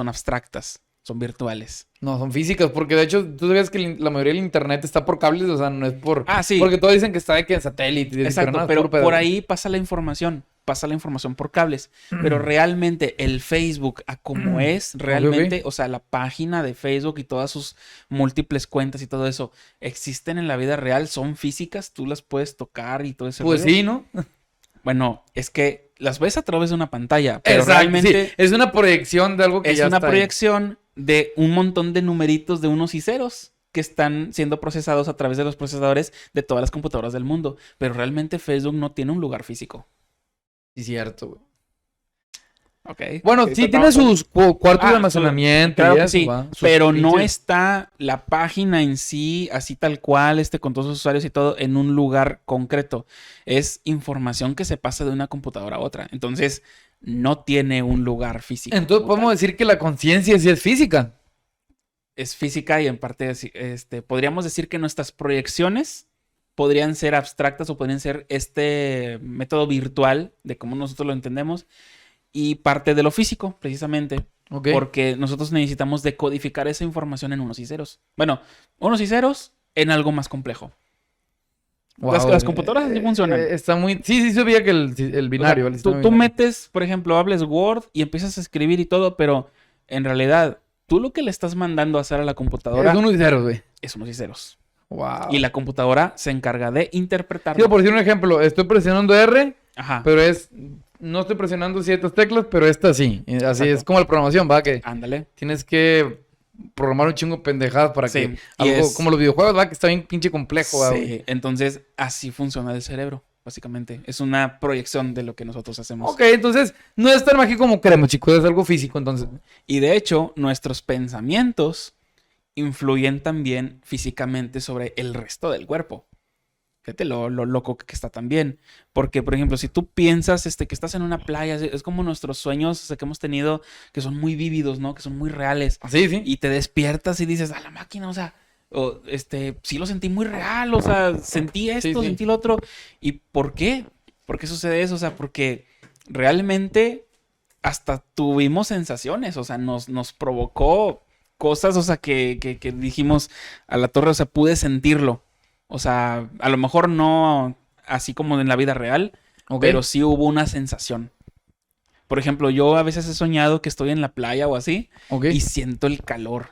abstractas? Son virtuales. No, son físicas, porque de hecho, tú sabías que la mayoría del internet está por cables, o sea, no es por... Ah, sí. Porque todos dicen que está de que en satélite, y así, Exacto, nada, es pero puro pedo. por ahí pasa la información por cables, pero realmente el Facebook a como es, realmente, ok. o sea, la página de Facebook y todas sus múltiples cuentas y todo eso, existen en la vida real, son físicas, tú las puedes tocar y todo ese Pues rollo. sí, ¿no? Bueno, es que las ves a través de una pantalla, pero Exacto, realmente sí. Es una proyección de algo que es ya una está ahí. proyección de un montón de numeritos de unos y ceros que están siendo procesados a través de los procesadores de todas las computadoras del mundo. Pero realmente Facebook no tiene un lugar físico. Sí, cierto, güey. Ok. Bueno, Ok, sí tiene sus cuartos de almacenamiento claro y que eso, sí, va. Sus pero no pinches- está la página en sí, así tal cual, con todos sus usuarios y todo, en un lugar concreto. Es información que se pasa de una computadora a otra. Entonces, no tiene un lugar físico. Entonces como podemos tal. decir que la conciencia sí es física. Es física y en parte, podríamos decir que nuestras proyecciones podrían ser abstractas o podrían ser este método virtual de cómo nosotros lo entendemos y parte de lo físico, precisamente. Ok. Porque nosotros necesitamos decodificar esa información en unos y ceros. Bueno, unos y ceros en algo más complejo. Las computadoras así funcionan. Está muy... Sí, sí sabía que el O sea, binario. el sistema tú binario. metes, por ejemplo, hables Word y empiezas a escribir y todo, pero en realidad, tú lo que le estás mandando a hacer a la computadora Es uno y cero, güey. es unos y ceros. Wow. Y la computadora se encarga de interpretarlo. Sí, por decir un ejemplo, estoy presionando R, Ajá. pero es... No estoy presionando ciertas teclas, pero esta sí. Así Exacto. es como la programación, ¿va? Que Ándale. tienes que programar un chingo de pendejadas para Sí, que... y Algo es- como los videojuegos, ¿va? Que está bien pinche complejo, ¿va, güey? Sí, entonces así funciona el cerebro, básicamente. Es una proyección de lo que nosotros hacemos. Ok, entonces no es tan mágico como creemos, chicos. Es algo físico, entonces. Y de hecho, nuestros pensamientos influyen también físicamente sobre el resto del cuerpo. Fíjate lo loco que está también. Porque, por ejemplo, si tú piensas que estás en una playa, es como nuestros sueños que hemos tenido, que son muy vívidos, ¿no? Que son muy reales. Sí, sí. Y te despiertas y dices, a la máquina, o sea, sí lo sentí muy real, o sea, sentí esto, Sí, sí. sentí lo otro. ¿Y por qué? ¿Por qué sucede eso? O sea, porque realmente hasta tuvimos sensaciones, o sea, nos provocó cosas, o sea, que dijimos a la torre, o sea, pude sentirlo. O sea, a lo mejor no así como en la vida real, Ok. pero sí hubo una sensación. Por ejemplo, yo a veces he soñado que estoy en la playa o así Ok. y siento el calor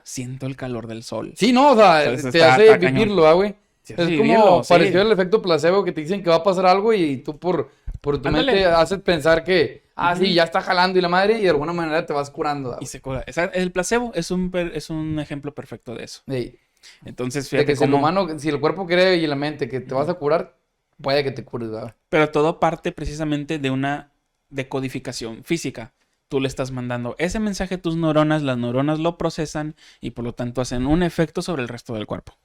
del sol. Sí, no, o sea, O sea, te está hace cañón. vivirlo, ¿ah, güey? Sí, Es sí, como vivirlo, sí. parecido al efecto placebo que te dicen que va a pasar algo y tú por tu Ándale. mente haces pensar que, Ujú. sí, ya está jalando y la madre y de alguna manera te vas curando. ¿ah, Y güey? se cura. El placebo es un ejemplo perfecto de eso. Sí. Entonces, De fíjate que si el cómo... humano, si el cuerpo cree y la mente que te vas a curar, puede que te cures, ¿verdad? Pero todo parte precisamente de una decodificación física. Tú le estás mandando ese mensaje a tus neuronas, las neuronas lo procesan y por lo tanto hacen un efecto sobre el resto del cuerpo.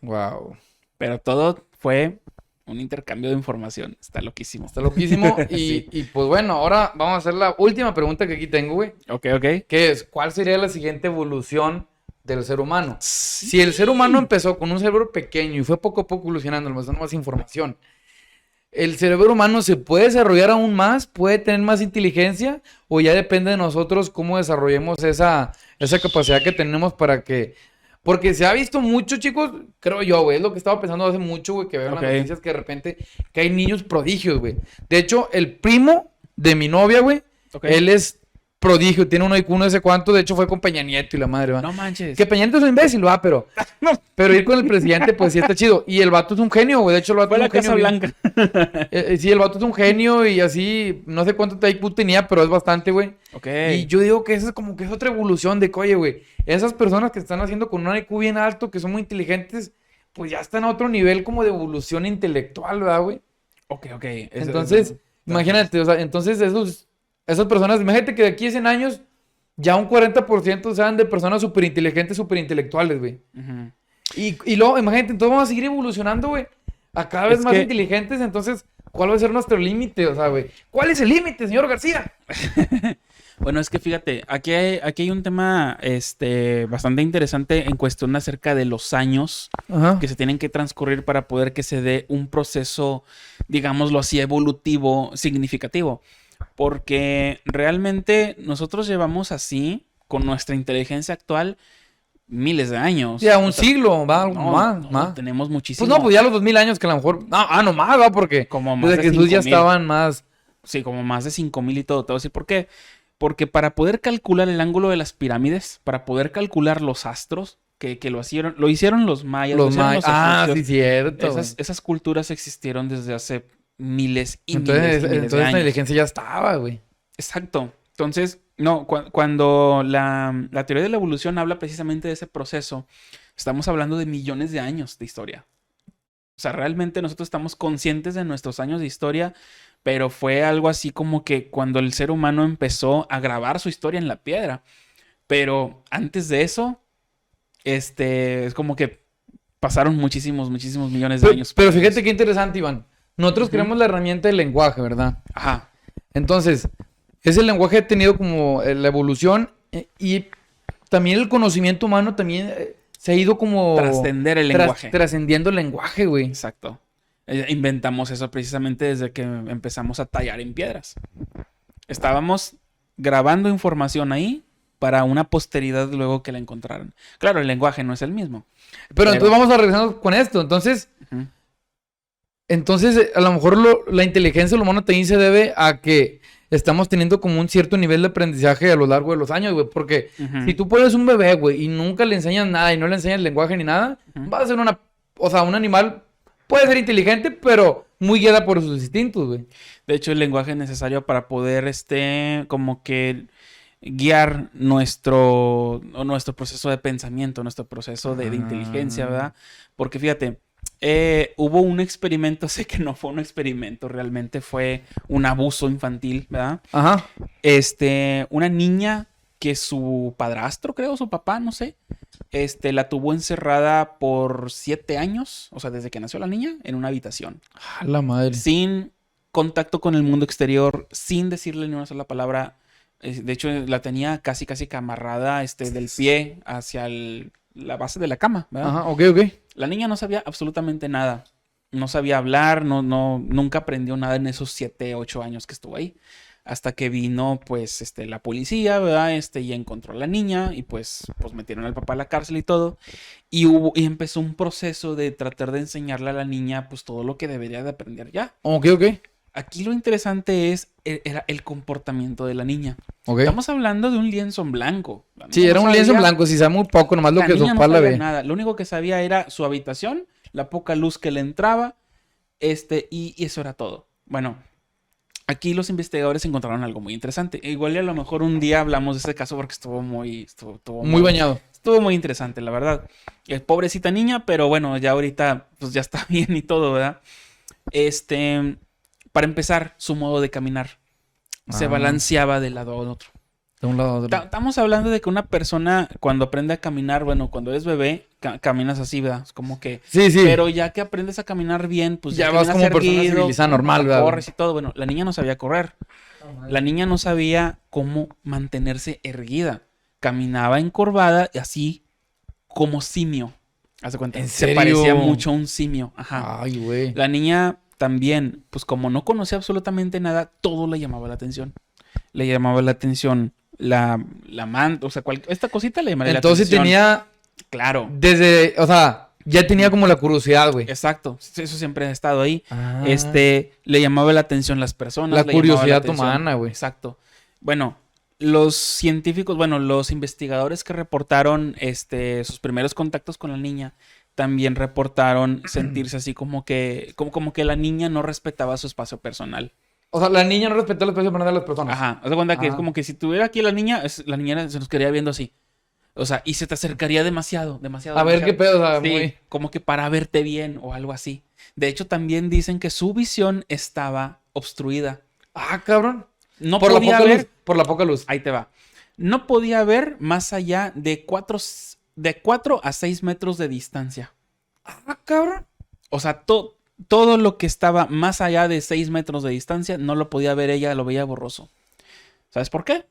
Wow. Pero todo fue un intercambio de información. Está loquísimo. Está loquísimo. Sí. Y pues bueno, ahora vamos a hacer la última pregunta que aquí tengo, güey. Ok. Que es, ¿cuál sería la siguiente evolución del ser humano? Si el ser humano empezó con un cerebro pequeño y fue poco a poco evolucionando, almacenando más información, ¿el cerebro humano se puede desarrollar aún más? ¿Puede tener más inteligencia? ¿O ya depende de nosotros cómo desarrollemos esa capacidad que tenemos para que... Porque se ha visto mucho, chicos, creo yo, güey, es lo que estaba pensando hace mucho, güey, que veo en Ok. las noticias que de repente que hay niños prodigios, güey. De hecho, el primo de mi novia, güey, Ok. él es prodigio, tiene un IQ no sé cuánto, de hecho fue con Peña Nieto y la madre, ¿va? No manches. Que Peña Nieto es un imbécil, va, pero ir con el presidente, pues sí está chido. Y el vato es un genio, güey. De hecho, el vato Fue es la un genio. Casa Blanca. Sí, el vato es un genio y así, no sé cuánto IQ tenía, pero es bastante, güey. Ok. Y yo digo que eso es como que es otra evolución de que, oye, güey, esas personas que están haciendo con un IQ bien alto, que son muy inteligentes, pues ya están a otro nivel como de evolución intelectual, ¿verdad, güey? Ok. Entonces, imagínate, o sea, entonces esas personas, imagínate que de aquí a 100 años ya un 40% sean de personas súper inteligentes, súper intelectuales, güey. Ujú. Y luego, imagínate, entonces vamos a seguir evolucionando, güey, a cada vez Es más que- inteligentes, entonces, ¿cuál va a ser nuestro límite? O sea, güey, ¿cuál es el límite, señor García? Bueno, es que fíjate, aquí hay un tema bastante interesante en cuestión acerca de los años Ajá. que se tienen que transcurrir para poder que se dé un proceso, digámoslo así, evolutivo significativo. Porque realmente nosotros llevamos así, con nuestra inteligencia actual, miles de años. Ya, O un sea, siglo, va, algo no, más, no, más. tenemos muchísimo. Pues no, pues ya los 2000 años que a lo mejor, no más, va, porque Como más desde de Jesús ya 5000. estaban más. Sí, como más de 5000 y todo. Te voy a decir por qué. Porque para poder calcular el ángulo de las pirámides, para poder calcular los astros, que lo hicieron los mayas, lo Los hicieron mayas. los Ah, sí, egipcios. cierto, güey. Esas culturas existieron desde hace miles y Entonces, miles y miles de entonces la años. inteligencia ya estaba, güey. Exacto. Entonces, no, cuando la teoría de la evolución habla precisamente de ese proceso, estamos hablando de millones de años de historia. O sea, realmente nosotros estamos conscientes de nuestros años de historia, pero fue algo así como que cuando el ser humano empezó a grabar su historia en la piedra. Pero antes de eso, es como que pasaron muchísimos millones de años. Pero fíjate qué interesante, Iván. Nosotros Ujú. creamos la herramienta del lenguaje, ¿verdad? Ajá. Entonces, ese lenguaje ha tenido como la evolución y también el conocimiento humano también se ha ido como Trascender el lenguaje. trascendiendo el lenguaje, güey. Exacto. Inventamos eso precisamente desde que empezamos a tallar en piedras. Estábamos grabando información ahí para una posteridad luego que la encontraran. Claro, el lenguaje no es el mismo. Pero entonces vamos a regresar con esto. Ujú. Entonces a lo mejor la inteligencia humana también se debe a que estamos teniendo como un cierto nivel de aprendizaje a lo largo de los años, güey. Porque Ujú. si tú pones un bebé, güey, y nunca le enseñas nada y no le enseñas lenguaje ni nada, Ujú. va a ser o sea, un animal puede ser inteligente, pero muy guiada por sus instintos, güey. De hecho, el lenguaje es necesario para poder, como que guiar nuestro proceso de pensamiento, nuestro proceso de inteligencia, ¿verdad? Porque fíjate, hubo un experimento, sé que no fue un experimento, realmente fue un abuso infantil, ¿verdad? Ajá. Una niña que su padrastro, creo, su papá, no sé, la tuvo encerrada por 7 años, o sea, desde que nació la niña, en una habitación, A la madre. sin contacto con el mundo exterior, sin decirle ni una sola palabra. De hecho, la tenía casi que amarrada, del pie hacia la base de la cama, ¿verdad? Ajá, ok. La niña no sabía absolutamente nada. No sabía hablar, nunca aprendió nada en esos 7, 8 años que estuvo ahí. Hasta que vino, pues, la policía, ¿verdad? Y encontró a la niña y, pues metieron al papá a la cárcel y todo. Y empezó un proceso de tratar de enseñarle a la niña, pues, todo lo que debería de aprender ya. Ok. Aquí lo interesante era el comportamiento de la niña. Ok. Estamos hablando de un lienzo en blanco. La Sí, niña era no un lienzo en sabía- blanco, si sabe muy poco, nomás lo La que su niña no papá la sabía ve. nada. Lo único que sabía era su habitación, la poca luz que le entraba, y eso era todo. Bueno, aquí los investigadores encontraron algo muy interesante. Igual y a lo mejor un día hablamos de ese caso porque estuvo Muy bañado. Estuvo muy interesante, la verdad. Pobrecita niña, pero bueno, ya ahorita pues ya está bien y todo, ¿verdad? Para empezar, su modo de caminar se Ah. balanceaba de lado a otro. De un lado a otro. Estamos hablando de que una persona cuando aprende a caminar, bueno, cuando eres bebé, caminas así, ¿verdad? Es como que... Sí. Pero ya que aprendes a caminar bien, pues Ya vas caminas como persona erguido, civilizada normal, ¿verdad? corres y todo. Bueno, la niña no sabía correr. La niña no sabía cómo mantenerse erguida. Caminaba encorvada y así como simio. Haz de cuenta. ¿En Se serio? parecía mucho a un simio. Ajá. Ay, güey. La niña también, pues como no conocía absolutamente nada, todo le llamaba la atención. Le llamaba la atención la manta, o sea, esta cosita le llamaría la Entonces atención. tenía Claro, o sea, ya tenía como la curiosidad, güey. exacto. Eso siempre ha estado ahí. Ah. Le llamaba la atención las personas. La le llamaba curiosidad atención- humana, güey. Exacto. Bueno, los científicos, bueno, los investigadores que reportaron sus primeros contactos con la niña también reportaron sentirse así como que la niña no respetaba su espacio personal. O sea, la niña no respetó el espacio personal de las personas. Ajá, haz de cuenta que es Ah. como que si tuviera aquí la niña se nos quedaría viendo así. O sea, y se te acercaría demasiado. A ver qué pedo, o sea, Sí, muy... como que para verte bien o algo así. De hecho, también dicen que su visión estaba obstruida. Ah, cabrón. No Por la podía poca ver. luz. Por la poca luz. Ahí te va. No podía ver más allá de 4 a 6 metros de distancia. Ah, cabrón. O sea, todo lo que estaba más allá de 6 metros de distancia no lo podía ver ella, lo veía borroso. ¿Sabes por qué?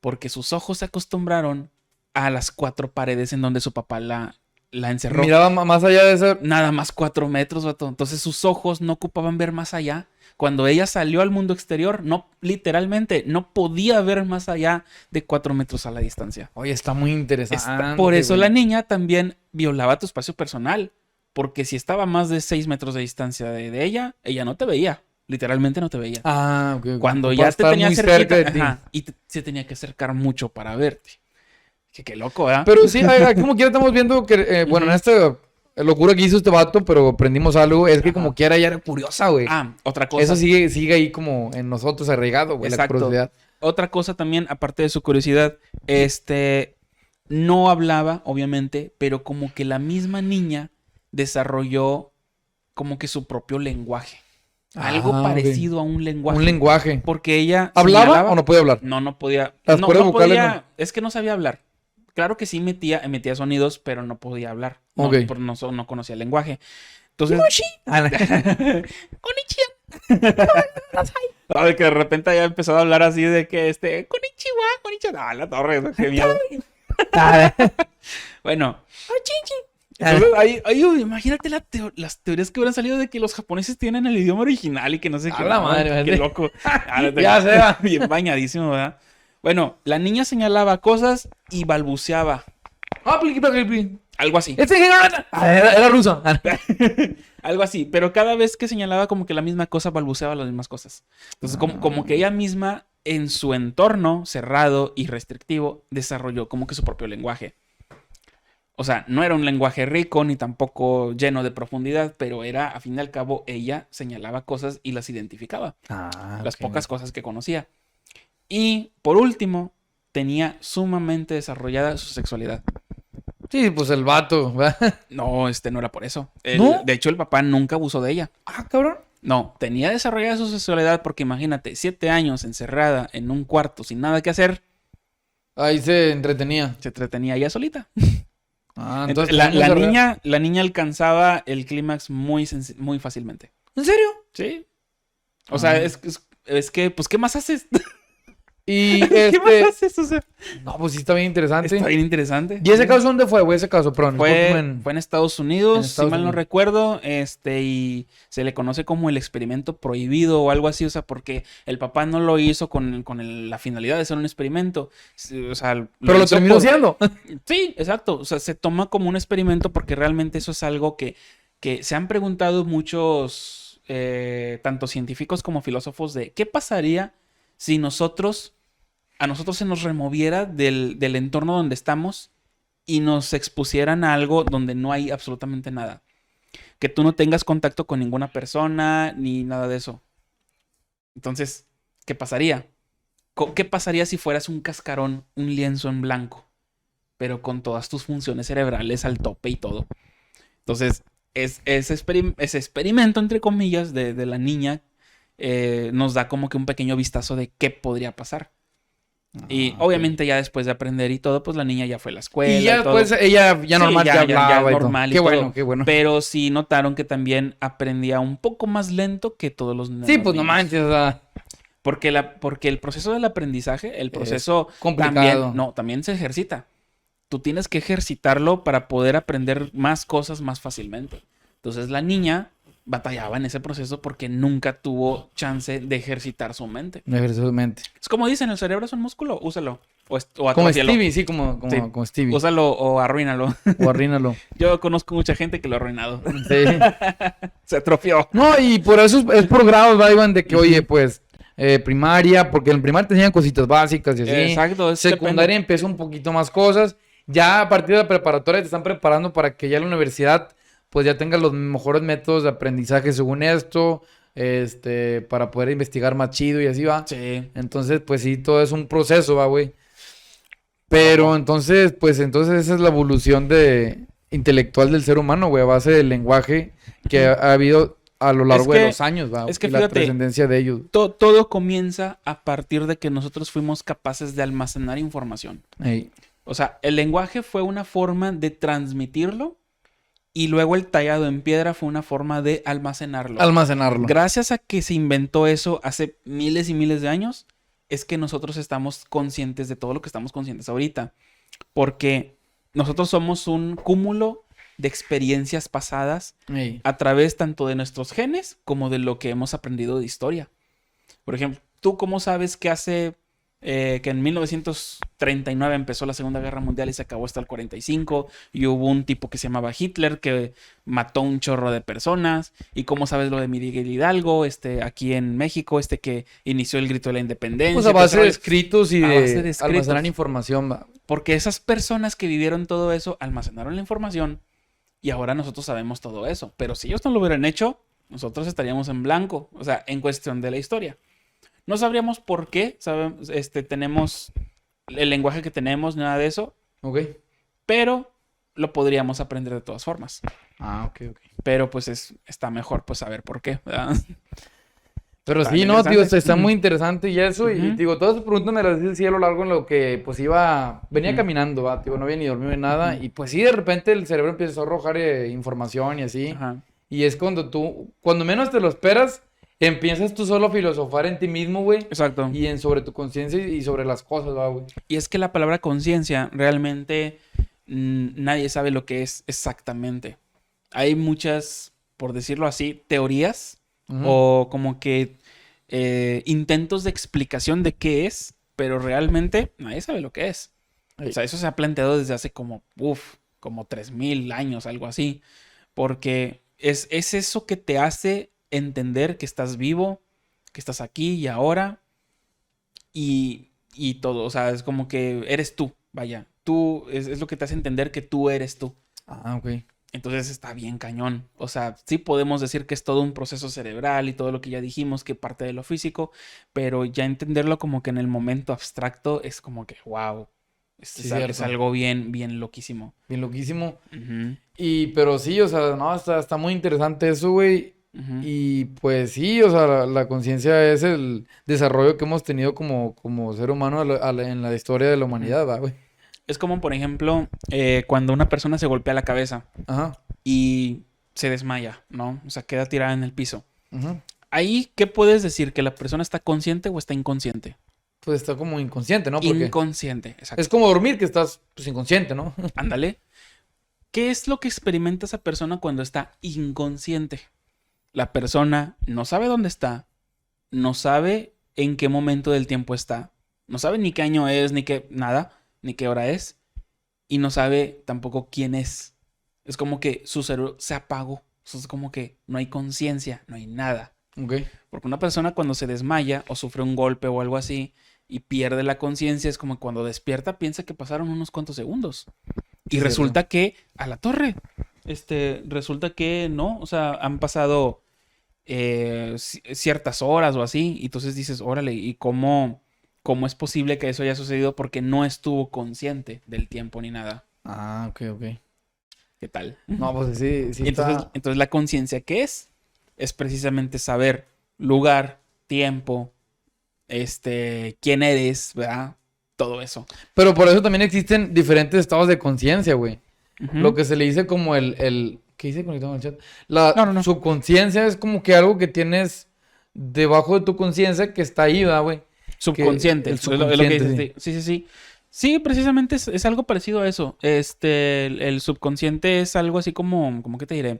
Porque sus ojos se acostumbraron a las 4 paredes en donde su papá la encerró. Miraba más allá de ese... Nada más 4 metros, vato. Entonces sus ojos no ocupaban ver más allá. Cuando ella salió al mundo exterior, no, literalmente, no podía ver más allá de 4 metros a la distancia. Oye, está muy interesante. Por eso güey. la niña también violaba tu espacio personal. Porque si estaba a más de 6 metros de distancia de ella, ella no te veía. Literalmente no te veía. Ah, ok. Cuando Por ya te estar tenía muy cerquita, cerca de ti. ajá, y se tenía que acercar mucho para verte. Qué loco, ¿verdad? Pero sí, como quiera estamos viendo que, bueno, en esta locura que hizo este vato, pero aprendimos algo, es que como quiera ella era curiosa, güey. Otra cosa. Eso sigue ahí como en nosotros arraigado, güey, la Exacto. curiosidad. Otra cosa también, aparte de su curiosidad, no hablaba, obviamente, pero como que la misma niña desarrolló como que su propio lenguaje. Algo Ah, parecido a un lenguaje. Un lenguaje. Porque ella ¿Hablaba o no podía hablar? No podía. Las No, cuerdas no vocales podía. Es que no sabía hablar. Claro que sí emitía sonidos, pero no podía hablar. No, Ok. no conocía el lenguaje. Entonces. Konnichiwa. Ay, que de repente haya empezado a hablar así de que Konnichiwa. Ah, la torre, qué miedo. Bueno. Entonces, imagínate las teorías que hubieran salido de que los japoneses tienen el idioma original y que no sé qué. A la madre, Qué ¿verdad? loco. Ya se va. Bien bañadísimo, ¿verdad? Bueno, la niña señalaba cosas y balbuceaba. Algo así. Era ruso. Algo así. Pero cada vez que señalaba como que la misma cosa, balbuceaba las mismas cosas. Entonces, como que ella misma, en su entorno cerrado y restrictivo, desarrolló como que su propio lenguaje. O sea, no era un lenguaje rico ni tampoco lleno de profundidad, pero era, a fin y al cabo, ella señalaba cosas y las identificaba. Las pocas cosas que conocía. Y, por último, tenía sumamente desarrollada su sexualidad. Sí, pues el vato, ¿verdad? No, no era por eso. ¿No? De hecho, el papá nunca abusó de ella. Ah, cabrón. No, tenía desarrollada su sexualidad porque imagínate, 7 años encerrada en un cuarto sin nada que hacer, Ahí se entretenía. se entretenía ella solita. Ah, Entonces, entonces la niña alcanzaba el clímax muy fácilmente. ¿En serio? Sí. O sea, es que, pues, ¿qué más haces? Y ¿Qué más haces? O sea, No, pues sí está bien interesante. está bien interesante. ¿Y ese caso dónde fue, güey? Ese caso, perdón. Fue en- en Estados Unidos, en Estados si mal no Unidos. recuerdo, y se le conoce como el experimento prohibido o algo así, o sea, porque el papá no lo hizo con la finalidad de ser un experimento, o sea, Pero lo hizo terminó siendo. Sí, exacto, o sea, se toma como un experimento porque realmente eso es algo que se han preguntado muchos, tanto científicos como filósofos, de qué pasaría si a nosotros se nos removiera del entorno donde estamos y nos expusieran a algo donde no hay absolutamente nada. Que tú no tengas contacto con ninguna persona ni nada de eso. Entonces, ¿qué pasaría? ¿Qué pasaría si fueras un cascarón, un lienzo en blanco, pero con todas tus funciones cerebrales al tope y todo? Entonces, ese experimento, entre comillas, de la niña, nos da como que un pequeño vistazo de qué podría pasar. Y obviamente ya después de aprender y todo, pues la niña ya fue a la escuela. Y ya todo. después ella ya Sí, normal ya ya hablaba y todo. normal y Qué todo. bueno, qué bueno. Pero sí notaron que también aprendía un poco más lento que todos los Sí, pues no niños. manches, o sea, Porque el proceso del aprendizaje, el proceso complicado. también se ejercita. Tú tienes que ejercitarlo para poder aprender más cosas más fácilmente. Entonces la niña batallaba en ese proceso porque nunca tuvo chance de ejercitar su mente. no ejerció su mente. Es como dicen, el cerebro es un músculo, úsalo. O Como atrófialo. Stevie, sí, como Sí. como Stevie. Úsalo o arruínalo. O arruínalo. Yo conozco mucha gente que lo ha arruinado. Sí. Se atrofió. No, y por eso es por grados, va, Iván, de que, oye, pues, primaria, porque en primaria te enseñan cositas básicas y así. Exacto. Secundaria empieza un poquito más cosas. Ya a partir de la preparatoria te están preparando para que ya en la universidad pues ya tengas los mejores métodos de aprendizaje según esto, para poder investigar más chido y así va. Sí. Entonces, pues sí, todo es un proceso, va, güey. Pero entonces, pues entonces esa es la evolución intelectual del ser humano, güey, a base del lenguaje que ha habido a lo largo de los años, va. Es que y la fíjate, trascendencia de ellos. todo comienza a partir de que nosotros fuimos capaces de almacenar información. Ey. O sea, el lenguaje fue una forma de transmitirlo y luego el tallado en piedra fue una forma de almacenarlo. Almacenarlo. Gracias a que se inventó eso hace miles y miles de años, es que nosotros estamos conscientes de todo lo que estamos conscientes ahorita. Porque nosotros somos un cúmulo de experiencias pasadas Ey. a través tanto de nuestros genes como de lo que hemos aprendido de historia. Por ejemplo, ¿tú cómo sabes que que en 1939 empezó la Segunda Guerra Mundial y se acabó hasta el 45 y hubo un tipo que se llamaba Hitler que mató un chorro de personas? ¿Y cómo sabes lo de Miguel Hidalgo, aquí en México, que inició el grito de la independencia? Pues a base de escritos y a base de de escritos. almacenar información, va. Porque esas personas que vivieron todo eso almacenaron la información y ahora nosotros sabemos todo eso. Pero si ellos no lo hubieran hecho, nosotros estaríamos en blanco, o sea, en cuestión de la historia. No sabríamos por qué tenemos el lenguaje que tenemos, nada de eso, Ok. pero lo podríamos aprender de todas formas. Ah, ok. Pero pues está mejor pues saber por qué, ¿verdad? Pero Está sí, no, tío, interesante. está muy interesante y eso. Y Ujú. digo, todas esas preguntas me las hice así a lo largo en lo que pues venía caminando, va, tío, no había ni dormido ni nada. Y pues sí, de repente el cerebro empieza a arrojar información y así. Ajá. Y es cuando menos te lo esperas, empiezas tú solo a filosofar en ti mismo, güey. Exacto. Y sobre tu conciencia y sobre las cosas, va, güey. Y es que la palabra conciencia realmente nadie sabe lo que es exactamente. Hay muchas, por decirlo así, teorías Ujú. o como que intentos de explicación de qué es, pero realmente nadie sabe lo que es. O sea, eso se ha planteado desde hace como 3000 años, algo así. Porque es eso que te hace entender que estás vivo, que estás aquí y ahora y todo. O sea, es como que eres tú, vaya. Tú es lo que te hace entender que tú eres tú. Ah, ok. Entonces está bien cañón. O sea, sí podemos decir que es todo un proceso cerebral y todo lo que ya dijimos, que parte de lo físico, pero ya entenderlo como que en el momento abstracto es como que, wow, Sí, es cierto. algo bien, bien loquísimo. Bien loquísimo. Ujú, Pero sí, o sea, no, está muy interesante eso, güey. ujú. Y pues sí, o sea, la conciencia es el desarrollo que hemos tenido como ser humano en la historia de la humanidad, ¿va, güey? Es como, por ejemplo, cuando una persona se golpea la cabeza Ajá. y se desmaya, ¿no? O sea, queda tirada en el piso. Ajá. Ahí, ¿qué puedes decir? ¿Que la persona está consciente o está inconsciente? Pues está como inconsciente, ¿no? Porque Inconsciente, exacto. es como dormir, que estás pues, inconsciente, ¿no? Ándale. ¿Qué es lo que experimenta esa persona cuando está inconsciente? La persona no sabe dónde está, no sabe en qué momento del tiempo está, no sabe ni qué año es, ni qué nada, ni qué hora es, y no sabe tampoco quién es. Es como que su cerebro se apagó. Eso es como que no hay conciencia, no hay nada. Ok. Porque una persona cuando se desmaya o sufre un golpe o algo así y pierde la conciencia, es como cuando despierta piensa que pasaron unos cuantos segundos. Y Sí, resulta que a la torre, resulta que no, o sea, han pasado ciertas horas o así, y entonces dices, órale, ¿y cómo es posible que eso haya sucedido? Porque no estuvo consciente del tiempo ni nada. Ah, ok. ¿Qué tal? No, pues sí, sí Y entonces la conciencia, ¿qué es? Es precisamente saber lugar, tiempo, quién eres, ¿verdad? Todo eso. Pero por eso también existen diferentes estados de conciencia, güey. Ujú. Lo que se le dice como ¿qué dice conectado en el chat? No. Subconsciencia es como que algo que tienes debajo de tu conciencia que está ahí, ¿verdad, güey? Subconsciente. El Es lo que dices, subconsciente, sí. Sí, precisamente es algo parecido a eso. El subconsciente es algo así como ¿qué te diré?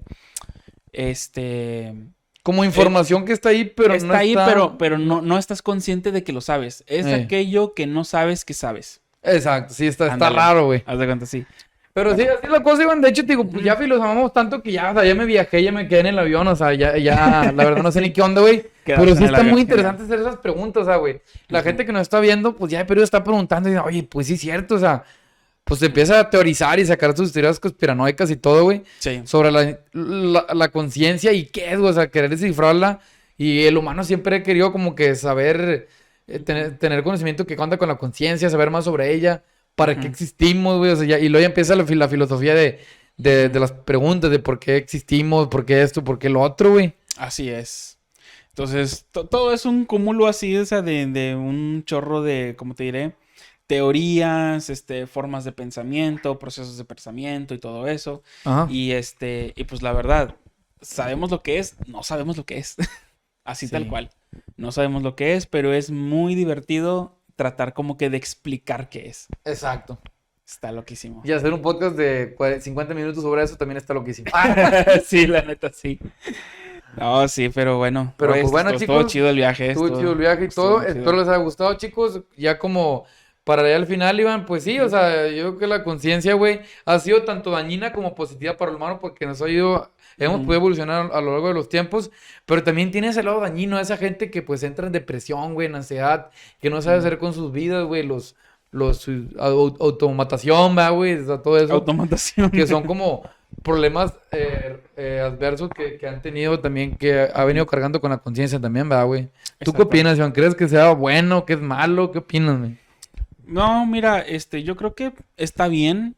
Como información que está ahí, pero Está no ahí, está... pero no estás consciente de que lo sabes. Es aquello que no sabes que sabes. Exacto, sí, está Ándale. raro, güey. Haz de cuenta, sí. Pero sí, así es la cosa, Iván. De hecho, te digo, pues ya filosofamos tanto que ya, o sea, ya me viajé, ya me quedé en el avión, o sea, ya, la verdad no sé ni qué onda, güey. quedarse Pero sí en el está avión. muy interesante hacer esas preguntas, o sea, güey. La gente que nos está viendo, pues ya de periodo está preguntando y dice, oye, pues sí es cierto, o sea, pues se empieza a teorizar y sacar sus teorías conspiranoicas y todo, güey, Sí. sobre la conciencia y qué es, güey, o sea, querer descifrarla. Y el humano siempre ha querido como que saber, tener conocimiento que cuenta con la conciencia, saber más sobre ella, para qué Ujú. existimos, güey, o sea, y luego ya empieza la filosofía de las preguntas de por qué existimos, por qué esto, por qué lo otro, güey. Así es. Entonces, todo es un cúmulo así, o sea, de un chorro de, ¿cómo te diré? Teorías, formas de pensamiento, procesos de pensamiento y todo eso. Ajá. Y pues la verdad, sabemos lo que es, no sabemos lo que es. Así tal Sí. cual. No sabemos lo que es, pero es muy divertido tratar como que de explicar qué es. Exacto. Está loquísimo. Y hacer un podcast de 50 minutos sobre eso también está loquísimo. Sí, la neta, sí. No, sí, pero bueno. Pero Roy, pues bueno, estuvo chicos, chido el viaje. estuvo chido el viaje y Estuvo todo. chido. Espero les haya gustado, chicos. Ya como para allá al final, Iván, pues sí, o sea, yo creo que la conciencia, güey, ha sido tanto dañina como positiva para el humano porque nos ha ido, hemos Ujú. podido evolucionar a lo largo de los tiempos, pero también tiene ese lado dañino, esa gente que pues entra en depresión, güey, en ansiedad, que no sabe Ujú. hacer con sus vidas, güey, automatación, va, güey, o sea, todo eso. Automatación. Que son como problemas adversos que han tenido también, que ha venido cargando con la conciencia también, ¿verdad, güey? ¿Tú qué Exacto. opinas, Iván? ¿Crees que sea bueno, que es malo? ¿Qué opinas, güey? No, mira, yo creo que está bien,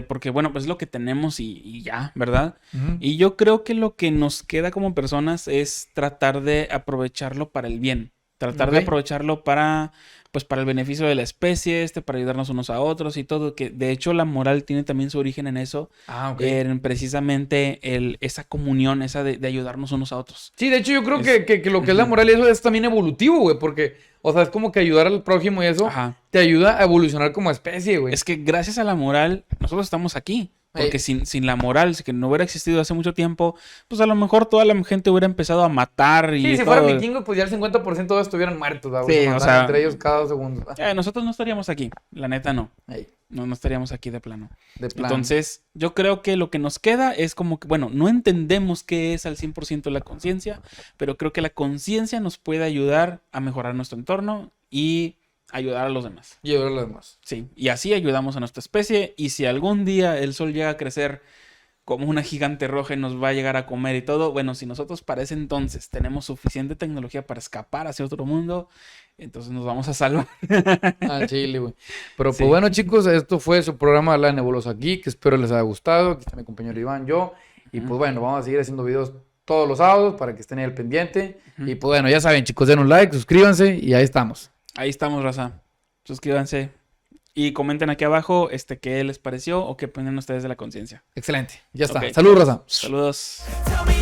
porque bueno, pues es lo que tenemos y ya, ¿verdad? Ujú. Y yo creo que lo que nos queda como personas es tratar de aprovecharlo para el bien, tratar de Ok. aprovecharlo para, pues para el beneficio de la especie, para ayudarnos unos a otros y todo, que de hecho la moral tiene también su origen en eso, Ah, ok. en precisamente esa comunión, esa de ayudarnos unos a otros. Sí, de hecho yo creo Es- que lo que es la Ujú. moral y eso es también evolutivo, güey, porque, o sea, es como que ayudar al prójimo y eso Ajá. te ayuda a evolucionar como especie, güey. Es que gracias a la moral nosotros estamos aquí. Porque Ey. sin la moral, si que no hubiera existido hace mucho tiempo, pues a lo mejor toda la gente hubiera empezado a matar Sí, y si fueran todo. vikingos, pues ya el 50% de todos estuvieran muertos, güey. Sí, Se o mataran sea, entre ellos cada segundo. nosotros no estaríamos aquí, la neta no. Ey, No estaríamos aquí de plano. de plano. Entonces, yo creo que lo que nos queda es como que, bueno, no entendemos qué es al 100% la conciencia, pero creo que la conciencia nos puede ayudar a mejorar nuestro entorno y ayudar a los demás. Y ahora lo demás. Sí, y así ayudamos a nuestra especie. Y si algún día el sol llega a crecer como una gigante roja y nos va a llegar a comer y todo, bueno, si nosotros para ese entonces tenemos suficiente tecnología para escapar hacia otro mundo, entonces nos vamos a salvar. Ah, chile, güey. Pero Sí. pues bueno, chicos, esto fue su programa La Nebulosa Geek. Espero les haya gustado. Aquí está mi compañero Iván, yo. Y pues Ujú. bueno, vamos a seguir haciendo videos todos los sábados para que estén ahí al pendiente. Ujú. Y pues bueno, ya saben, chicos, den un like, suscríbanse y ahí estamos. Ahí estamos, raza. Suscríbanse y comenten aquí abajo qué les pareció o qué opinan ustedes de la conciencia. Excelente. Ya está. Ok. Saludos, raza. Saludos. Tell me